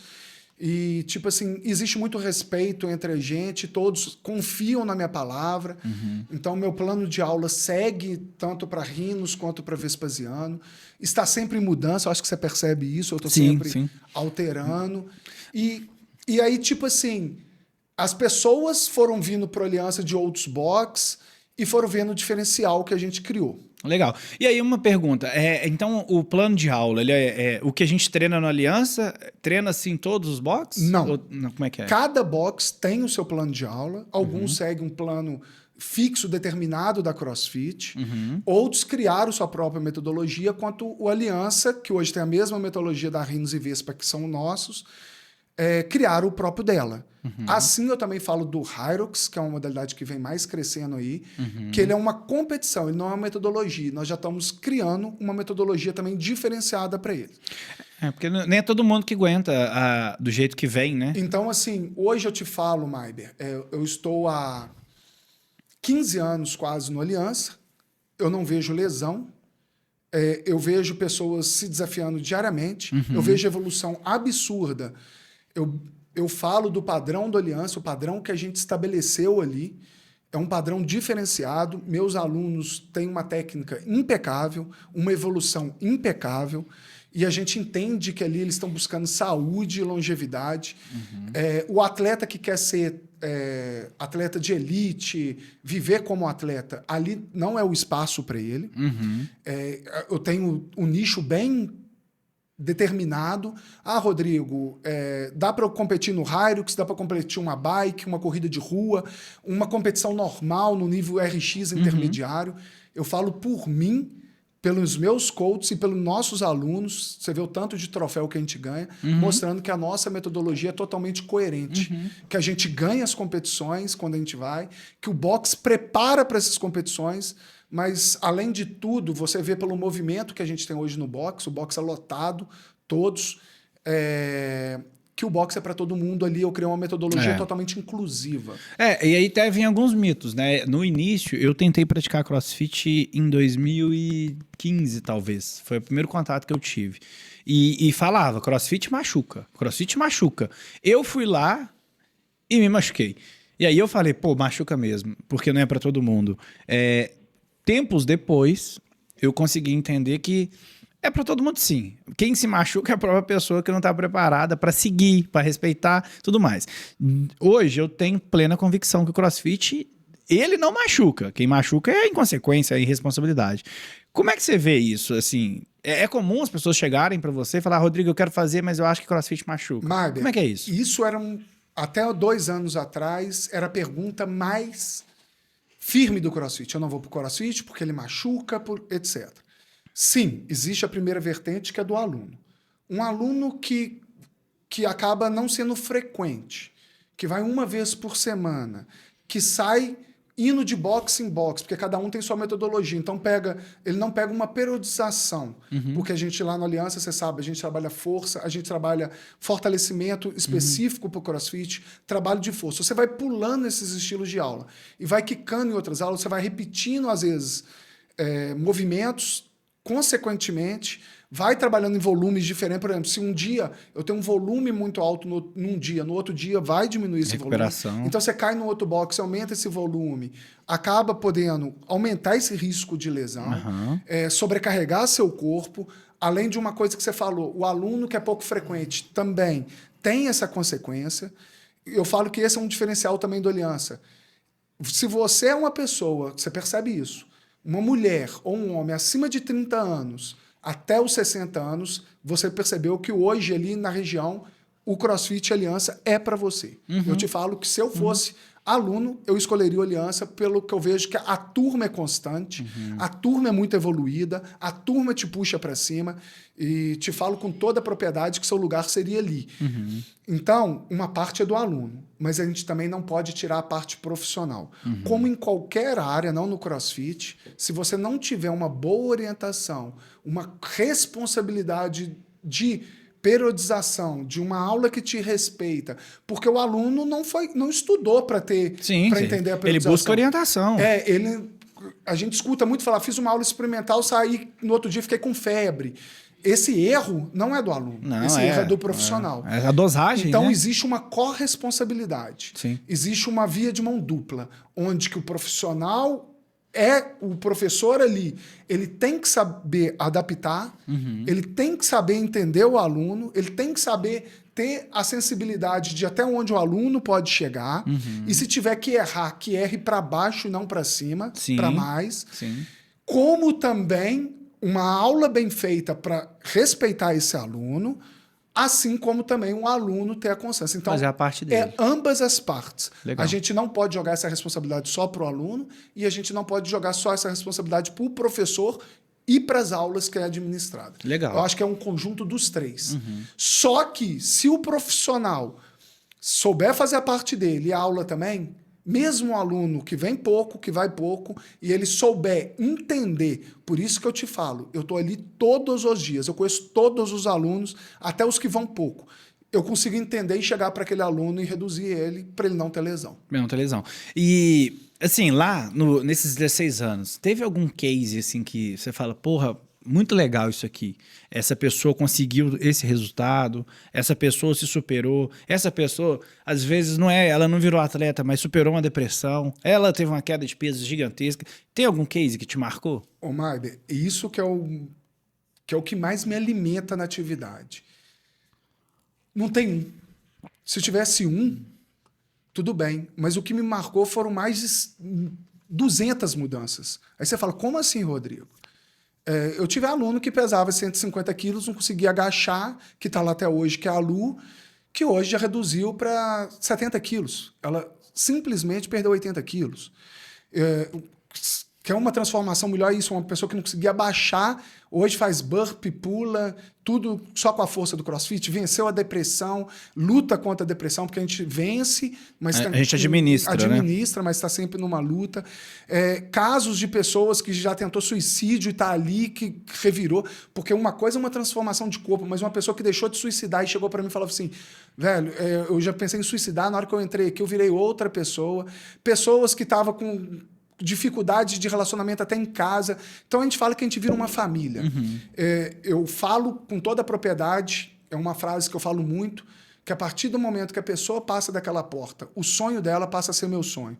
[SPEAKER 2] e tipo assim, existe muito respeito entre a gente, todos confiam na minha palavra, então meu plano de aula segue tanto para Rhinos quanto para Vespasiano, está sempre em mudança, eu acho que você percebe isso, eu estou sempre alterando, e aí tipo assim... As pessoas foram vindo para a Aliança de outros box e foram vendo o diferencial que a gente criou.
[SPEAKER 1] Legal. E aí uma pergunta, então o plano de aula, ele o que a gente treina na Aliança, treina assim todos os boxes?
[SPEAKER 2] Não.
[SPEAKER 1] Ou, como é que é?
[SPEAKER 2] Cada box tem o seu plano de aula, alguns seguem um plano fixo, determinado da CrossFit, outros criaram sua própria metodologia, quanto o Aliança, que hoje tem a mesma metodologia da Rhinos e Vespa, que são nossos, criaram o próprio dela. Assim, eu também falo do Hyrox, que é uma modalidade que vem mais crescendo aí, que ele é uma competição, ele não é uma metodologia. Nós já estamos criando uma metodologia também diferenciada para ele.
[SPEAKER 1] Porque nem é todo mundo que aguenta do jeito que vem, né?
[SPEAKER 2] Então, assim, hoje eu te falo, Maiber, eu estou há 15 anos quase no Aliança, eu não vejo lesão, eu vejo pessoas se desafiando diariamente, eu vejo evolução absurda. Eu falo do padrão do Aliança, o padrão que a gente estabeleceu ali, é um padrão diferenciado. Meus alunos têm uma técnica impecável, uma evolução impecável, e a gente entende que ali eles estão buscando saúde e longevidade. O atleta que quer ser atleta de elite, viver como atleta, ali não é o espaço para ele. Eu tenho um nicho bem determinado. Rodrigo, dá para eu competir no Hilux, dá para competir uma bike, uma corrida de rua, uma competição normal no nível RX intermediário. Eu falo por mim, pelos meus coaches e pelos nossos alunos, você vê o tanto de troféu que a gente ganha, mostrando que a nossa metodologia é totalmente coerente, que a gente ganha as competições quando a gente vai, que o boxe prepara para essas competições. Mas, além de tudo, você vê pelo movimento que a gente tem hoje no boxe, o boxe é lotado, todos, que o boxe é para todo mundo ali. Eu criei uma metodologia totalmente inclusiva.
[SPEAKER 1] E aí teve alguns mitos, né? No início, eu tentei praticar CrossFit em 2015, talvez. Foi o primeiro contato que eu tive. E falava, CrossFit machuca, CrossFit machuca. Eu fui lá e me machuquei. E aí eu falei, pô, machuca mesmo, porque não é para todo mundo. Tempos depois, eu consegui entender que é para todo mundo, sim. Quem se machuca é a própria pessoa que não está preparada para seguir, para respeitar, tudo mais. Hoje eu tenho plena convicção que o CrossFit, ele não machuca. Quem machuca é inconsequência, é irresponsabilidade. Como é que você vê isso? Assim, é comum as pessoas chegarem para você e falar, Rodrigo, eu quero fazer, mas eu acho que CrossFit machuca.
[SPEAKER 2] Maiber,
[SPEAKER 1] como é que é isso?
[SPEAKER 2] Isso era até 2 anos atrás, era a pergunta mais firme do CrossFit. Eu não vou pro CrossFit porque ele machuca, etc. Sim, existe a primeira vertente, que é do aluno. Um aluno que acaba não sendo frequente, que vai uma vez por semana, que sai indo de boxe em boxe, porque cada um tem sua metodologia. Então ele não pega uma periodização, porque a gente lá no Aliança, você sabe, a gente trabalha força, a gente trabalha fortalecimento específico para o CrossFit, trabalho de força. Você vai pulando esses estilos de aula e vai quicando em outras aulas, você vai repetindo, às vezes, movimentos, consequentemente, vai trabalhando em volumes diferentes. Por exemplo, se um dia eu tenho um volume muito alto num dia, no outro dia vai diminuir esse volume. Então você cai no outro box, aumenta esse volume, acaba podendo aumentar esse risco de lesão, sobrecarregar seu corpo, além de uma coisa que você falou, o aluno que é pouco frequente também tem essa consequência. Eu falo que esse é um diferencial também do Aliança. Se você é uma pessoa, você percebe isso, uma mulher ou um homem acima de 30 anos, até os 60 anos, você percebeu que hoje ali na região o CrossFit Aliança é para você. Eu te falo que se eu fosse aluno, eu escolheria o Aliança pelo que eu vejo que a turma é constante, a turma é muito evoluída, a turma te puxa para cima e te falo com toda a propriedade que seu lugar seria ali. Então, uma parte é do aluno, mas a gente também não pode tirar a parte profissional. Como em qualquer área, não no CrossFit, se você não tiver uma boa orientação, uma responsabilidade de periodização, de uma aula que te respeita, porque o aluno não estudou para entender a periodização.
[SPEAKER 1] Ele busca orientação.
[SPEAKER 2] A gente escuta muito falar, fiz uma aula experimental, saí no outro dia, fiquei com febre. Esse erro não é do aluno, esse erro é do profissional.
[SPEAKER 1] É a dosagem,
[SPEAKER 2] então,
[SPEAKER 1] né?
[SPEAKER 2] existe uma corresponsabilidade.
[SPEAKER 1] Sim.
[SPEAKER 2] Existe uma via de mão dupla, onde que o profissional o professor ali, ele tem que saber adaptar, ele tem que saber entender o aluno, ele tem que saber ter a sensibilidade de até onde o aluno pode chegar, e se tiver que errar, que erre para baixo e não para cima, para mais.
[SPEAKER 1] Sim.
[SPEAKER 2] como também uma aula bem feita para respeitar esse aluno, assim como também um aluno ter a consciência. Então,
[SPEAKER 1] fazer a parte dele.
[SPEAKER 2] É ambas as partes.
[SPEAKER 1] Legal.
[SPEAKER 2] A gente não pode jogar essa responsabilidade só para o aluno e a gente não pode jogar só essa responsabilidade para o professor e para as aulas que é administrada.
[SPEAKER 1] Legal.
[SPEAKER 2] Eu acho que é um conjunto dos três. Só que, se o profissional souber fazer a parte dele e a aula também, mesmo o aluno que vem pouco, que vai pouco, e ele souber entender, por isso que eu te falo, eu estou ali todos os dias, eu conheço todos os alunos, até os que vão pouco. Eu consigo entender e chegar para aquele aluno e reduzir ele para ele não ter lesão.
[SPEAKER 1] Não ter lesão. E, assim, lá, nesses 16 anos, teve algum case, assim, que você fala, porra, muito legal isso aqui. Essa pessoa conseguiu esse resultado, essa pessoa se superou, essa pessoa, às vezes, ela não virou atleta, mas superou uma depressão, ela teve uma queda de peso gigantesca. Tem algum case que te marcou?
[SPEAKER 2] Ô, Maiber, isso que é o que mais me alimenta na atividade. Não tem um. Se tivesse um, tudo bem. Mas o que me marcou foram mais de 200 mudanças. Aí você fala, como assim, Rodrigo? Eu tive aluno que pesava 150 quilos, não conseguia agachar, que está lá até hoje, que é a Lu, que hoje já reduziu para 70 quilos. Ela simplesmente perdeu 80 quilos. Que é uma transformação melhor isso, uma pessoa que não conseguia baixar, hoje faz burp, pula, tudo só com a força do CrossFit, venceu a depressão, luta contra a depressão, porque a gente vence, mas
[SPEAKER 1] a gente administra,
[SPEAKER 2] né? Mas está sempre numa luta. Casos de pessoas que já tentou suicídio e está ali, que revirou, porque uma coisa é uma transformação de corpo, mas uma pessoa que deixou de suicidar e chegou para mim e falou assim, velho, eu já pensei em suicidar, na hora que eu entrei aqui eu virei outra pessoa. Pessoas que estavam com dificuldade de relacionamento até em casa. Então a gente fala que a gente vira uma família. Eu falo com toda a propriedade, é uma frase que eu falo muito, que a partir do momento que a pessoa passa daquela porta, o sonho dela passa a ser meu sonho.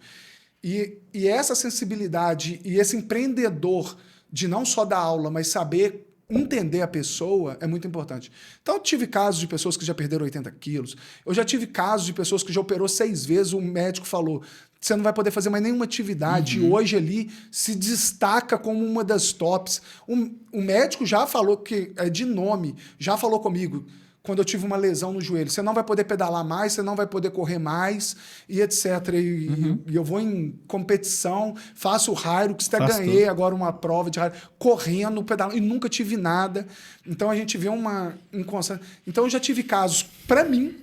[SPEAKER 2] E essa sensibilidade e esse empreendedor de não só dar aula, mas saber entender a pessoa é muito importante. Então, eu tive casos de pessoas que já perderam 80 quilos. Eu já tive casos de pessoas que já operou 6 vezes. O médico falou, você não vai poder fazer mais nenhuma atividade. E hoje ali se destaca como uma das tops. O médico já falou que é de nome, já falou comigo, quando eu tive uma lesão no joelho, você não vai poder pedalar mais, você não vai poder correr mais, e etc. E eu vou em competição, faço o Hyrox, até ganhei agora uma prova de Hyrox, correndo, pedalando, e nunca tive nada. Então a gente vê uma inconstância. Então eu já tive casos, para mim,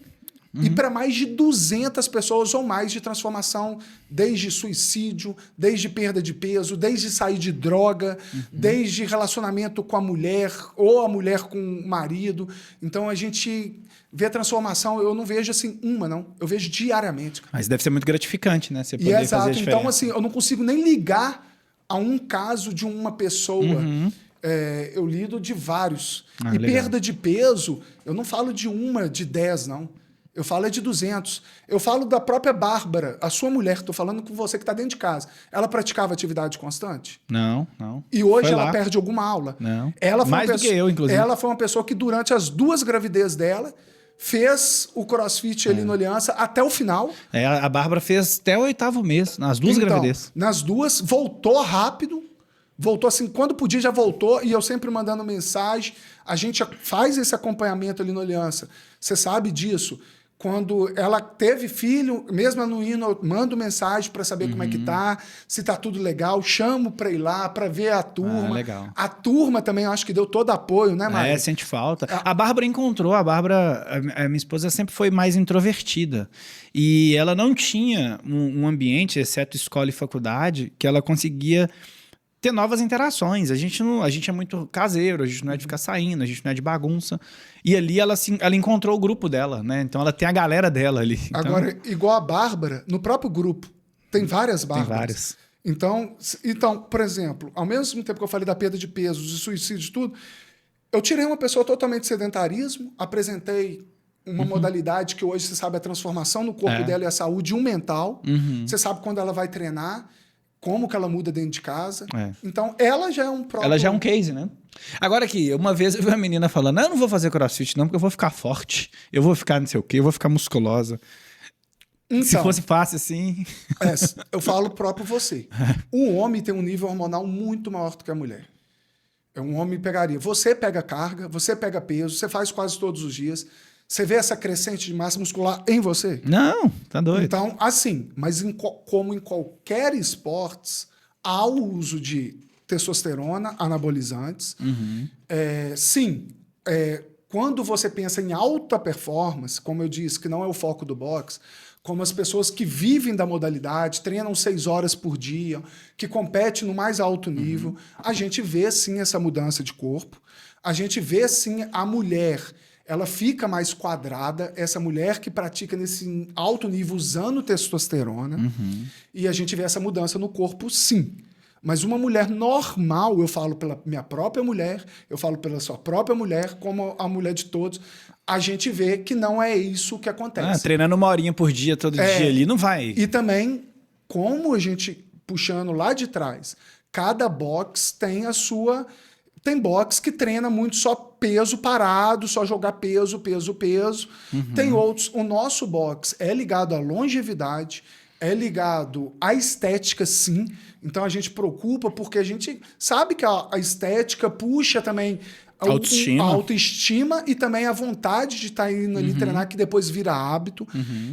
[SPEAKER 2] e para mais de 200 pessoas ou mais de transformação, desde suicídio, desde perda de peso, desde sair de droga, desde relacionamento com a mulher ou a mulher com o marido. Então a gente vê a transformação, eu não vejo assim uma, não. Eu vejo diariamente.
[SPEAKER 1] Mas deve ser muito gratificante, né? Você
[SPEAKER 2] E
[SPEAKER 1] poder
[SPEAKER 2] exato.
[SPEAKER 1] fazer a diferença.
[SPEAKER 2] Então assim, eu não consigo nem ligar a um caso de uma pessoa. Eu lido de vários. E
[SPEAKER 1] legal.
[SPEAKER 2] perda de peso, eu não falo de uma, de 10, não. Eu falo de 200. Eu falo da própria Bárbara, a sua mulher, estou falando com você que está dentro de casa. Ela praticava atividade constante?
[SPEAKER 1] Não.
[SPEAKER 2] E hoje
[SPEAKER 1] Foi
[SPEAKER 2] ela
[SPEAKER 1] lá.
[SPEAKER 2] perde alguma aula?
[SPEAKER 1] Não.
[SPEAKER 2] Ela foi
[SPEAKER 1] Mais do que eu, inclusive.
[SPEAKER 2] Ela foi uma pessoa que durante as 2 gravidez dela fez o CrossFit ali no Aliança até o final.
[SPEAKER 1] A Bárbara fez até o 8º mês, nas 2 gravidez.
[SPEAKER 2] Nas 2, voltou rápido. Voltou assim, quando podia já voltou, e eu sempre mandando mensagem. A gente faz esse acompanhamento ali no Aliança. Você sabe disso. Quando ela teve filho, mesmo ela não indo, eu mando mensagem para saber como é que tá, se tá tudo legal, chamo para ir lá, para ver a turma.
[SPEAKER 1] Legal.
[SPEAKER 2] A turma também, eu acho que deu todo apoio, né, Mário?
[SPEAKER 1] Sente falta. A Bárbara encontrou, a minha esposa sempre foi mais introvertida. E ela não tinha um ambiente, exceto escola e faculdade, que ela conseguia ter novas interações. A gente é muito caseiro, a gente não é de ficar saindo, a gente não é de bagunça. E ali ela encontrou o grupo dela, né? Então ela tem a galera dela ali. Então,
[SPEAKER 2] agora, igual a Bárbara, no próprio grupo, tem várias Bárbaras.
[SPEAKER 1] Tem várias.
[SPEAKER 2] Então, por exemplo, ao mesmo tempo que eu falei da perda de peso, de suicídio, de tudo, eu tirei uma pessoa totalmente de sedentarismo, apresentei uma modalidade que hoje você sabe a transformação no corpo dela e a saúde, mental. Você sabe quando ela vai treinar, como que ela muda dentro de casa. Então, ela já é um próprio...
[SPEAKER 1] Ela já é um case, né? Agora aqui, uma vez eu vi uma menina falando, eu não vou fazer CrossFit não, porque eu vou ficar forte, eu vou ficar não sei o quê, eu vou ficar musculosa. Se
[SPEAKER 2] Então,
[SPEAKER 1] fosse fácil assim...
[SPEAKER 2] eu falo próprio você. O homem tem um nível hormonal muito maior do que a mulher. Um homem pegaria. Você pega carga, você pega peso, você faz quase todos os dias. Você vê essa crescente de massa muscular em você?
[SPEAKER 1] Não, tá doido.
[SPEAKER 2] Então, assim, mas como em qualquer esporte, há o uso de testosterona, anabolizantes. Sim, quando você pensa em alta performance, como eu disse, que não é o foco do boxe, como as pessoas que vivem da modalidade, treinam 6 horas por dia, que competem no mais alto nível, a gente vê sim essa mudança de corpo, a gente vê sim a mulher, ela fica mais quadrada, essa mulher que pratica nesse alto nível usando testosterona, e a gente vê essa mudança no corpo sim. Mas uma mulher normal, eu falo pela minha própria mulher, eu falo pela sua própria mulher, como a mulher de todos, a gente vê que não é isso que acontece.
[SPEAKER 1] Treinando 1 horinha por dia, todo dia ali, não vai.
[SPEAKER 2] E também, como a gente, puxando lá de trás, cada box tem a sua... Tem box que treina muito só peso parado, só jogar peso, peso, peso. Tem outros... O nosso box é ligado à longevidade, é ligado à estética, sim. Então a gente preocupa porque a gente sabe que a estética puxa também a autoestima e também a vontade de estar indo ali treinar, que depois vira hábito.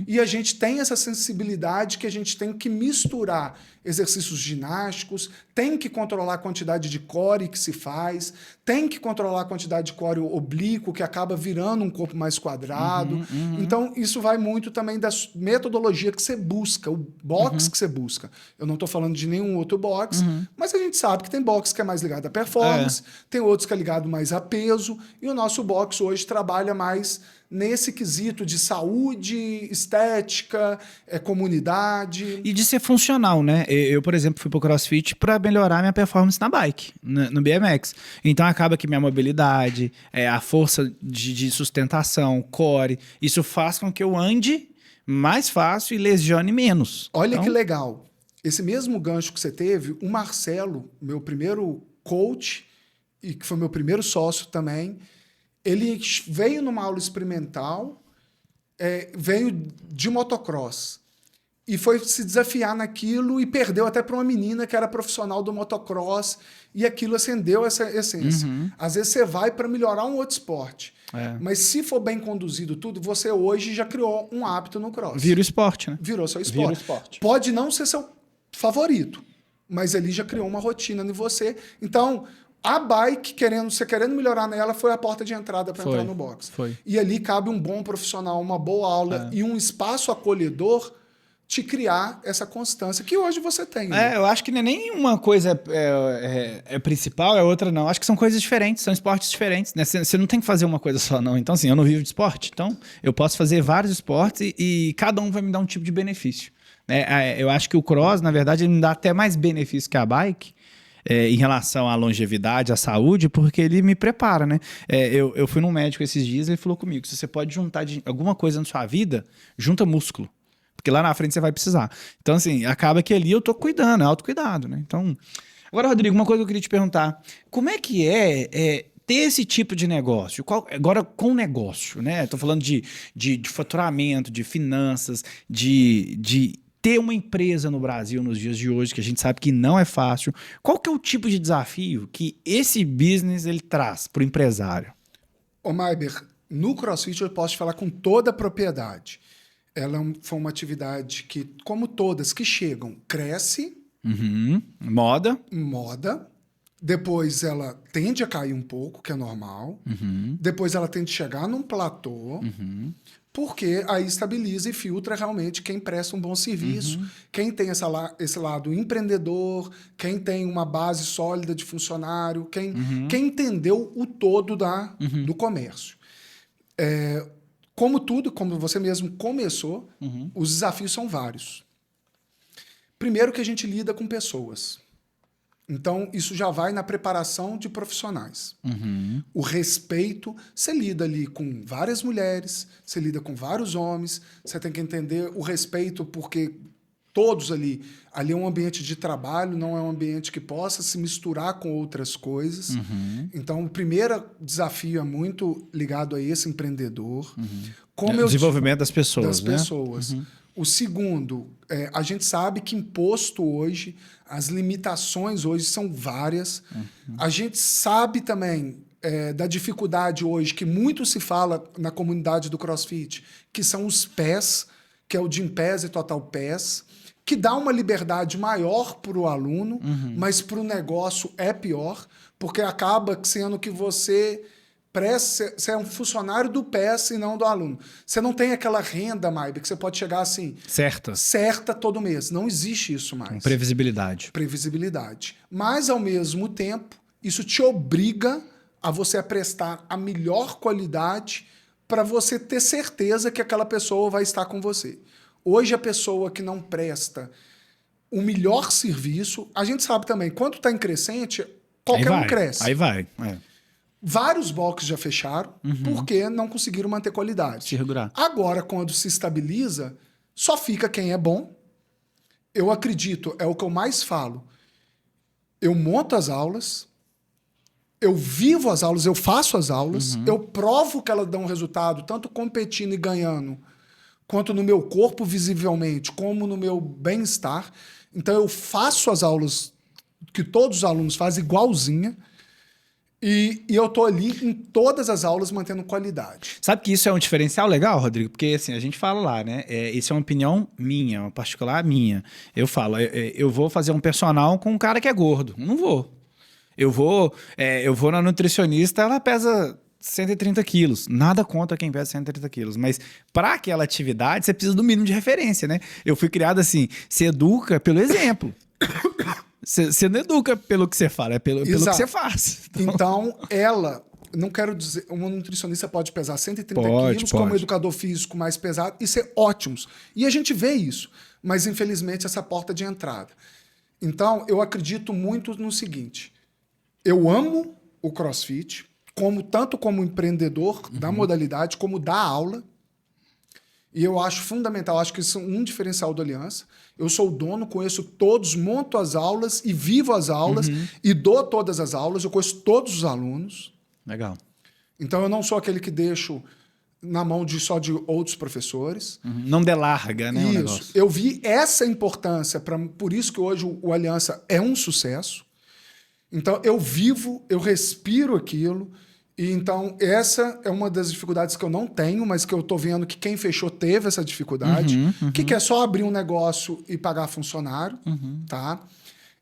[SPEAKER 2] E a gente tem essa sensibilidade que a gente tem que misturar exercícios ginásticos, tem que controlar a quantidade de core que se faz, tem que controlar a quantidade de core oblíquo, que acaba virando um corpo mais quadrado. Então, isso vai muito também da metodologia que você busca, o box que você busca. Eu não estou falando de nenhum outro box, mas a gente sabe que tem box que é mais ligado à performance, tem outros que é ligado mais a peso, e o nosso box hoje trabalha mais nesse quesito de saúde, estética, comunidade.
[SPEAKER 1] E de ser funcional, né? Eu, por exemplo, fui pro CrossFit para melhorar minha performance na bike, no BMX. Então acaba que minha mobilidade, a força de sustentação, core, isso faz com que eu ande mais fácil e lesione menos.
[SPEAKER 2] Olha que legal. Esse mesmo gancho que você teve, o Marcelo, meu primeiro coach, e que foi meu primeiro sócio também, ele veio numa aula experimental, veio de motocross e foi se desafiar naquilo e perdeu até para uma menina que era profissional do motocross e aquilo acendeu essa essência. Às vezes você vai para melhorar um outro esporte, mas se for bem conduzido tudo, você hoje já criou um hábito no cross.
[SPEAKER 1] Vira o esporte, né?
[SPEAKER 2] Virou seu esporte. Pode não ser seu favorito, mas ele já criou uma rotina em você. Então... A bike, você querendo melhorar nela, foi a porta de entrada para entrar no box. E ali cabe um bom profissional, uma boa aula e um espaço acolhedor te criar essa constância que hoje você tem. Né?
[SPEAKER 1] Eu acho que nem uma coisa é principal, é outra não. Acho que são coisas diferentes, são esportes diferentes. Né? Você não tem que fazer uma coisa só, não. Então, assim, eu não vivo de esporte. Então, eu posso fazer vários esportes e cada um vai me dar um tipo de benefício. Eu acho que o cross, na verdade, ele me dá até mais benefício que a bike, em relação à longevidade, à saúde, porque ele me prepara, né? Eu fui num médico esses dias e ele falou comigo, se você pode juntar alguma coisa na sua vida, junta músculo, porque lá na frente você vai precisar. Então, assim, acaba que ali eu tô cuidando, é autocuidado, né? Então, agora, Rodrigo, uma coisa que eu queria te perguntar, como é que ter esse tipo de negócio, agora com negócio, né? Tô falando de faturamento, de finanças, de ter uma empresa no Brasil nos dias de hoje, que a gente sabe que não é fácil. Qual que é o tipo de desafio que esse business ele traz para o empresário?
[SPEAKER 2] Ô, Maiber, no CrossFit eu posso te falar com toda a propriedade. Ela foi uma atividade que, como todas que chegam, cresce.
[SPEAKER 1] Moda.
[SPEAKER 2] Depois ela tende a cair um pouco, que é normal. Depois ela tende a chegar num platô. Porque aí estabiliza e filtra realmente quem presta um bom serviço, quem tem esse lado empreendedor, quem tem uma base sólida de funcionário, quem entendeu o todo do comércio. Como tudo, como você mesmo começou, os desafios são vários. Primeiro que a gente lida com pessoas. Então, isso já vai na preparação de profissionais. O respeito, você lida ali com várias mulheres, você lida com vários homens, você tem que entender o respeito porque todos ali é um ambiente de trabalho, não é um ambiente que possa se misturar com outras coisas. Então, o primeiro desafio é muito ligado a esse empreendedor.
[SPEAKER 1] Como desenvolvimento das pessoas.
[SPEAKER 2] O segundo, a gente sabe que imposto hoje, as limitações hoje são várias. A gente sabe também da dificuldade hoje que muito se fala na comunidade do CrossFit, que são os PES, que é o Gym Pass e Total Pass, que dá uma liberdade maior para o aluno, mas para o negócio é pior, porque acaba sendo que você é um funcionário do PES e não do aluno. Você não tem aquela renda, Maibe, que você pode chegar assim... Certa todo mês. Não existe isso mais.
[SPEAKER 1] Com previsibilidade.
[SPEAKER 2] Previsibilidade. Mas, ao mesmo tempo, isso te obriga a você prestar a melhor qualidade para você ter certeza que aquela pessoa vai estar com você. Hoje, a pessoa que não presta o melhor serviço... A gente sabe também, quando está em crescente, qualquer um cresce.
[SPEAKER 1] Aí vai,
[SPEAKER 2] Vários boxes já fecharam porque não conseguiram manter qualidade.
[SPEAKER 1] Se regular.
[SPEAKER 2] Agora, quando se estabiliza, só fica quem é bom. Eu acredito, é o que eu mais falo. Eu monto as aulas, eu vivo as aulas, eu faço as aulas, eu provo que elas dão resultado, tanto competindo e ganhando, quanto no meu corpo visivelmente, como no meu bem-estar. Então, eu faço as aulas que todos os alunos fazem igualzinha. E eu tô ali em todas as aulas mantendo qualidade.
[SPEAKER 1] Sabe que isso é um diferencial legal, Rodrigo? Porque assim, a gente fala lá, né? Isso é uma opinião minha, uma particular minha. Eu falo, eu vou fazer um personal com um cara que é gordo. Não vou. Eu vou na nutricionista, ela pesa 130 quilos. Nada contra quem pesa 130 quilos. Mas para aquela atividade, você precisa do mínimo de referência, né? Eu fui criado assim, se educa pelo exemplo. Você não educa pelo que você fala, é pelo que você faz.
[SPEAKER 2] Então, não quero dizer, uma nutricionista pode pesar 130 quilos, como educador físico mais pesado, e ser ótimos. E a gente vê isso, mas infelizmente essa porta de entrada. Então, eu acredito muito no seguinte, eu amo o CrossFit, tanto como empreendedor da modalidade, como da aula, e eu acho fundamental, acho que isso é um diferencial da Aliança. Eu sou o dono, conheço todos, monto as aulas e vivo as aulas e dou todas as aulas. Eu conheço todos os alunos.
[SPEAKER 1] Legal.
[SPEAKER 2] Então, eu não sou aquele que deixo na mão só de outros professores.
[SPEAKER 1] Não delarga, né?
[SPEAKER 2] Isso. Eu vi essa importância, por isso que hoje o Aliança é um sucesso. Então, eu vivo, eu respiro aquilo. E então, essa é uma das dificuldades que eu não tenho, mas que eu tô vendo que quem fechou teve essa dificuldade, que é só abrir um negócio e pagar funcionário, tá?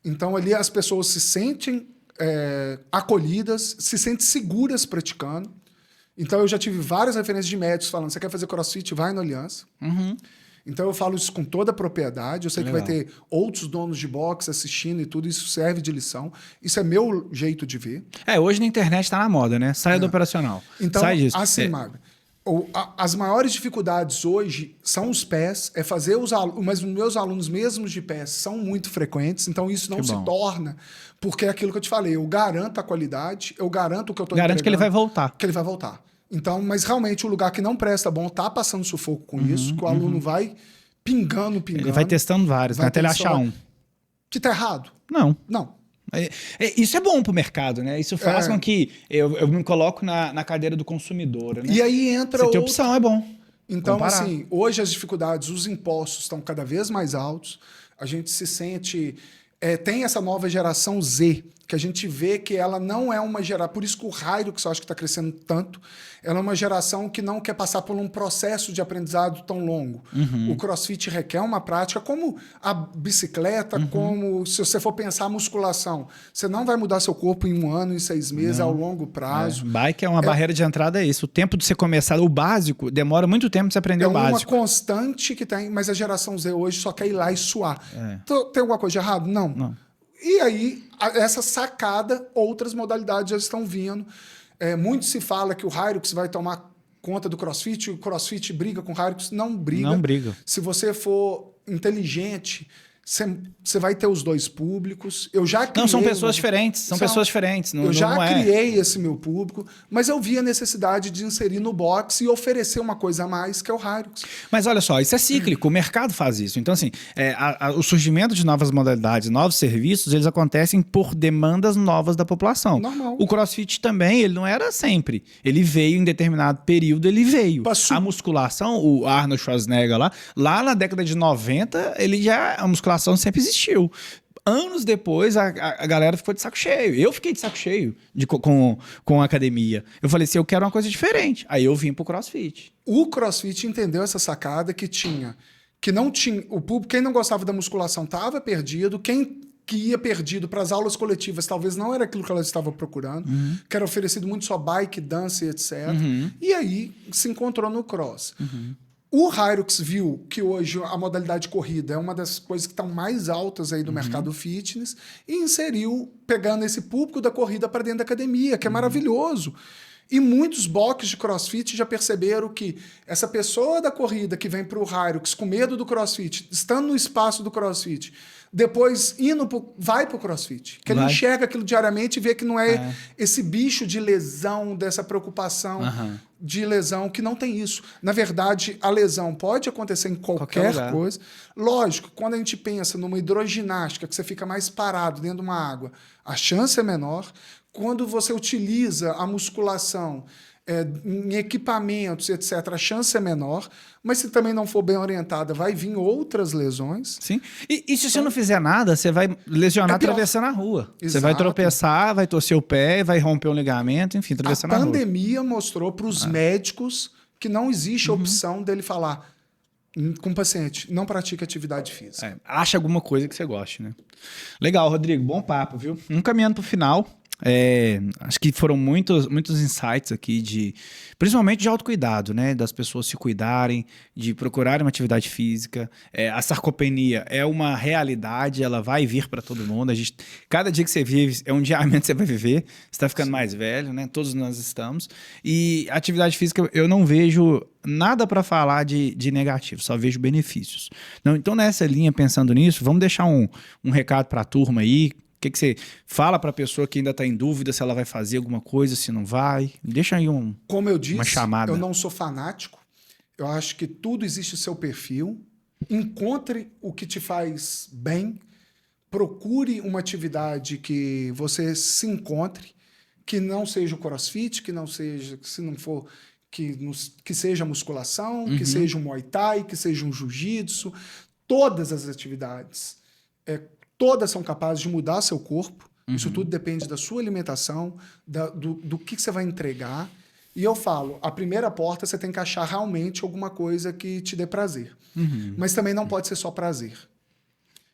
[SPEAKER 2] Então, ali as pessoas se sentem acolhidas, se sentem seguras praticando. Então, eu já tive várias referências de médicos falando, você quer fazer CrossFit? Vai na Aliança. Então, eu falo isso com toda a propriedade. Eu sei que vai ter outros donos de boxe assistindo e tudo. Isso serve de lição. Isso é meu jeito de ver.
[SPEAKER 1] Hoje na internet está na moda, né? Saia do operacional.
[SPEAKER 2] Então,
[SPEAKER 1] sai disso.
[SPEAKER 2] assim, Magno, as maiores dificuldades hoje são os pés, é fazer os alunos, mas os meus alunos mesmos de pés são muito frequentes, então isso não se torna, porque é aquilo que eu te falei, eu garanto a qualidade, eu garanto o que eu estou entregando.
[SPEAKER 1] Garanto que ele vai voltar.
[SPEAKER 2] Que ele vai voltar. Então, mas realmente o lugar que não presta bom tá passando sufoco com isso, que o aluno vai pingando.
[SPEAKER 1] Ele vai testando vários, até ele achar um.
[SPEAKER 2] Que tá errado?
[SPEAKER 1] Não.
[SPEAKER 2] Não.
[SPEAKER 1] Isso é bom pro mercado, né? Isso faz com que eu me coloco na cadeira do consumidor, né?
[SPEAKER 2] E aí entra
[SPEAKER 1] Você ter opção, é bom.
[SPEAKER 2] Então, assim, hoje as dificuldades, os impostos estão cada vez mais altos, a gente se sente... tem essa nova geração Z, que a gente vê que ela não é uma geração... Por isso que o Hilux, eu acho que está crescendo tanto, ela é uma geração que não quer passar por um processo de aprendizado tão longo. O CrossFit requer uma prática, como a bicicleta, como se você for pensar a musculação. Você não vai mudar seu corpo em 1 ano, em 6 meses, ao longo prazo.
[SPEAKER 1] Bike é uma barreira de entrada, é isso. O tempo de você começar o básico, demora muito tempo de você aprender o básico.
[SPEAKER 2] É uma constante que tem, mas a geração Z hoje só quer ir lá e suar. Tem alguma coisa de errado? Não. E aí, essa sacada, outras modalidades já estão vindo. Muito se fala que o Hilux vai tomar conta do CrossFit, o CrossFit briga com o Hilux. Não briga.
[SPEAKER 1] Não briga.
[SPEAKER 2] Se você for inteligente, você vai ter os dois públicos. Eu já criei
[SPEAKER 1] Não, são pessoas diferentes. São pessoas diferentes.
[SPEAKER 2] Eu já criei esse meu público, mas eu vi a necessidade de inserir no boxe e oferecer uma coisa a mais, que é o Hilux.
[SPEAKER 1] Mas olha só, isso é cíclico, o mercado faz isso. Então, assim, o surgimento de novas modalidades, novos serviços, eles acontecem por demandas novas da população.
[SPEAKER 2] Normal.
[SPEAKER 1] O CrossFit também, ele não era sempre. Ele veio em determinado período, ele veio. A musculação, o Arnold Schwarzenegger lá na década de 90, a musculação sempre existiu. Anos depois, a galera ficou de saco cheio. Eu fiquei de saco cheio com a academia. Eu falei assim, eu quero uma coisa diferente. Aí eu vim pro CrossFit.
[SPEAKER 2] O CrossFit entendeu essa sacada que não tinha... O público, quem não gostava da musculação estava perdido. Quem que ia perdido para as aulas coletivas talvez não era aquilo que elas estavam procurando, que era oferecido muito só bike, dança e etc. E aí se encontrou no cross. O Hilux viu que hoje a modalidade de corrida é uma das coisas que estão mais altas aí do mercado fitness e inseriu, pegando esse público da corrida para dentro da academia, que é maravilhoso. E muitos boxes de CrossFit já perceberam que essa pessoa da corrida que vem para o Hilux com medo do CrossFit, estando no espaço do CrossFit, depois vai para o CrossFit. Que ele enxerga aquilo diariamente e vê que não é esse bicho de lesão, dessa preocupação de lesão, que não tem isso. Na verdade, a lesão pode acontecer em qualquer coisa. Lógico, quando a gente pensa numa hidroginástica, que você fica mais parado dentro de uma água, a chance é menor. Quando você utiliza a musculação em equipamentos, etc., a chance é menor, mas se também não for bem orientada, vai vir outras lesões.
[SPEAKER 1] Sim. E se você não fizer nada, você vai lesionar atravessando a rua. Exato. Você vai tropeçar, vai torcer o pé, vai romper um ligamento, enfim, atravessando a rua.
[SPEAKER 2] A pandemia mostrou para os médicos que não existe a opção dele falar com o paciente, não pratique atividade física.
[SPEAKER 1] Acha alguma coisa que você goste, né? Legal, Rodrigo, bom papo, viu? Caminhando para o final. Acho que foram muitos insights aqui principalmente de autocuidado, né? Das pessoas se cuidarem, de procurarem uma atividade física. A sarcopenia é uma realidade, ela vai vir para todo mundo. Cada dia que você vive é um dia a menos que você vai viver. Você está ficando mais velho, né? Todos nós estamos. E atividade física, eu não vejo nada para falar de negativo, só vejo benefícios. Então, nessa linha, pensando nisso, vamos deixar um recado para a turma aí. O que você fala para a pessoa que ainda está em dúvida se ela vai fazer alguma coisa, se não vai? Deixa aí
[SPEAKER 2] Como eu disse,
[SPEAKER 1] uma chamada.
[SPEAKER 2] Eu não sou fanático. Eu acho que tudo existe o seu perfil. Encontre o que te faz bem. Procure uma atividade que você se encontre, que não seja o CrossFit, que não seja, se não for, que seja musculação, que seja um Muay Thai, que seja um Jiu-Jitsu. Todas as atividades todas são capazes de mudar seu corpo. Isso tudo depende da sua alimentação, do que você vai entregar. E eu falo, a primeira porta você tem que achar realmente alguma coisa que te dê prazer. Mas também não pode ser só prazer.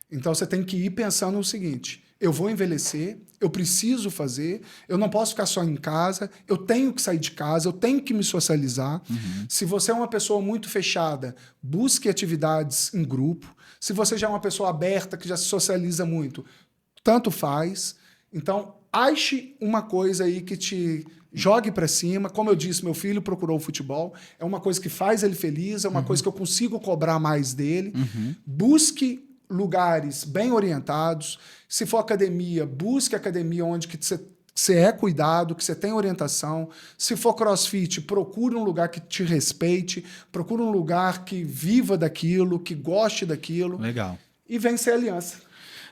[SPEAKER 2] Então você tem que ir pensando no seguinte, eu vou envelhecer, eu preciso fazer, eu não posso ficar só em casa, eu tenho que sair de casa, eu tenho que me socializar. Se você é uma pessoa muito fechada, busque atividades em grupo. Se você já é uma pessoa aberta, que já se socializa muito, tanto faz. Então, ache uma coisa aí que te jogue para cima. Como eu disse, meu filho procurou o futebol. É uma coisa que faz ele feliz, é uma coisa que eu consigo cobrar mais dele. Busque lugares bem orientados. Se for academia, busque academia onde que você é cuidado, que você tem orientação. Se for CrossFit, procure um lugar que te respeite, procure um lugar que viva daquilo, que goste daquilo.
[SPEAKER 1] Legal.
[SPEAKER 2] E vencer a Aliança.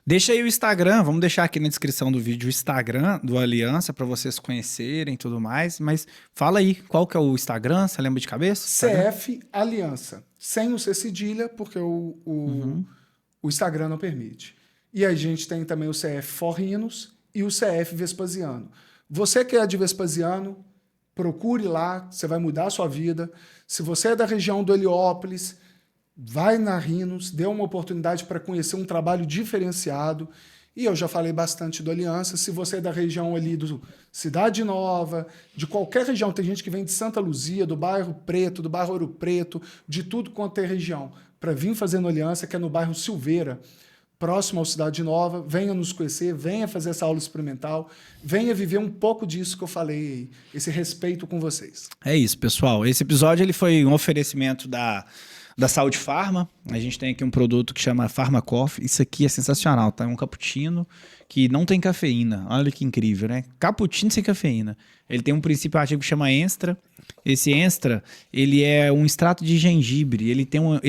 [SPEAKER 1] Deixa aí o Instagram, vamos deixar aqui na descrição do vídeo o Instagram do Aliança para vocês conhecerem e tudo mais, mas fala aí, qual que é o Instagram, você lembra de cabeça?
[SPEAKER 2] CF Aliança, sem o C cedilha, porque o Instagram não permite. E a gente tem também o CF Forrinos e o CF Vespasiano. Você que é de Vespasiano, procure lá, você vai mudar a sua vida. Se você é da região do Heliópolis, vai na Rhinos, dê uma oportunidade para conhecer um trabalho diferenciado. E eu já falei bastante do Aliança. Se você é da região ali do Cidade Nova, de qualquer região, tem gente que vem de Santa Luzia, do bairro Preto, do bairro Ouro Preto, de tudo quanto é região, para vir fazendo Aliança, que é no bairro Silveira, próximo ao Cidade Nova. Venha nos conhecer, venha fazer essa aula experimental, venha viver um pouco disso que eu falei, esse respeito com vocês.
[SPEAKER 1] É isso, pessoal. Esse episódio ele foi um oferecimento da da Saúde Pharma. A gente tem aqui um produto que chama Pharma Coffee. Isso aqui é sensacional, tá? É um cappuccino que não tem cafeína. Olha que incrível, né? Cappuccino sem cafeína. Ele tem um princípio ativo que chama Enstra. Esse Enstra, ele é um extrato de gengibre. Ele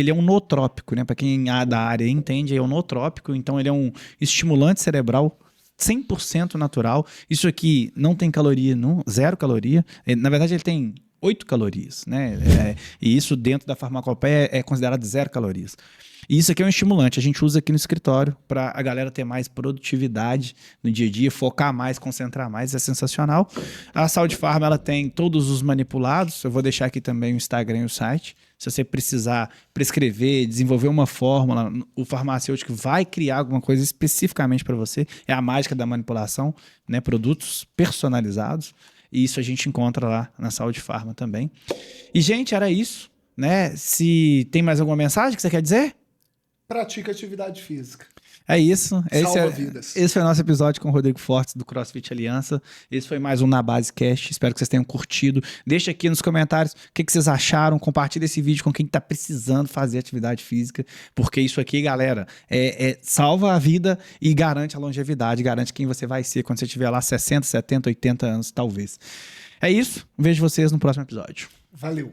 [SPEAKER 1] é um nootrópico, né? Para quem é da área entende, é um nootrópico. Então, ele é um estimulante cerebral 100% natural. Isso aqui não tem caloria, não, zero caloria. Na verdade, ele tem 8 calorias, né? E isso dentro da farmacopeia é considerado 0 calorias. E isso aqui é um estimulante, a gente usa aqui no escritório para a galera ter mais produtividade no dia a dia, focar mais, concentrar mais, é sensacional. A Saúde Pharma, ela tem todos os manipulados, eu vou deixar aqui também o Instagram e o site. Se você precisar prescrever, desenvolver uma fórmula, o farmacêutico vai criar alguma coisa especificamente para você. É a mágica da manipulação, né? Produtos personalizados. E isso a gente encontra lá na Saúde Pharma também. E, gente, era isso, né? Se tem mais alguma mensagem que você quer dizer?
[SPEAKER 2] Pratica atividade física.
[SPEAKER 1] É isso.
[SPEAKER 2] Salva vidas.
[SPEAKER 1] Esse foi o nosso episódio com o Rodrigo Fortes, do CrossFit Aliança. Esse foi mais um Na Base Cast. Espero que vocês tenham curtido. Deixa aqui nos comentários o que vocês acharam. Compartilha esse vídeo com quem está precisando fazer atividade física. Porque isso aqui, galera, salva a vida e garante a longevidade. Garante quem você vai ser quando você tiver lá 60, 70, 80 anos, talvez. É isso. Vejo vocês no próximo episódio.
[SPEAKER 2] Valeu.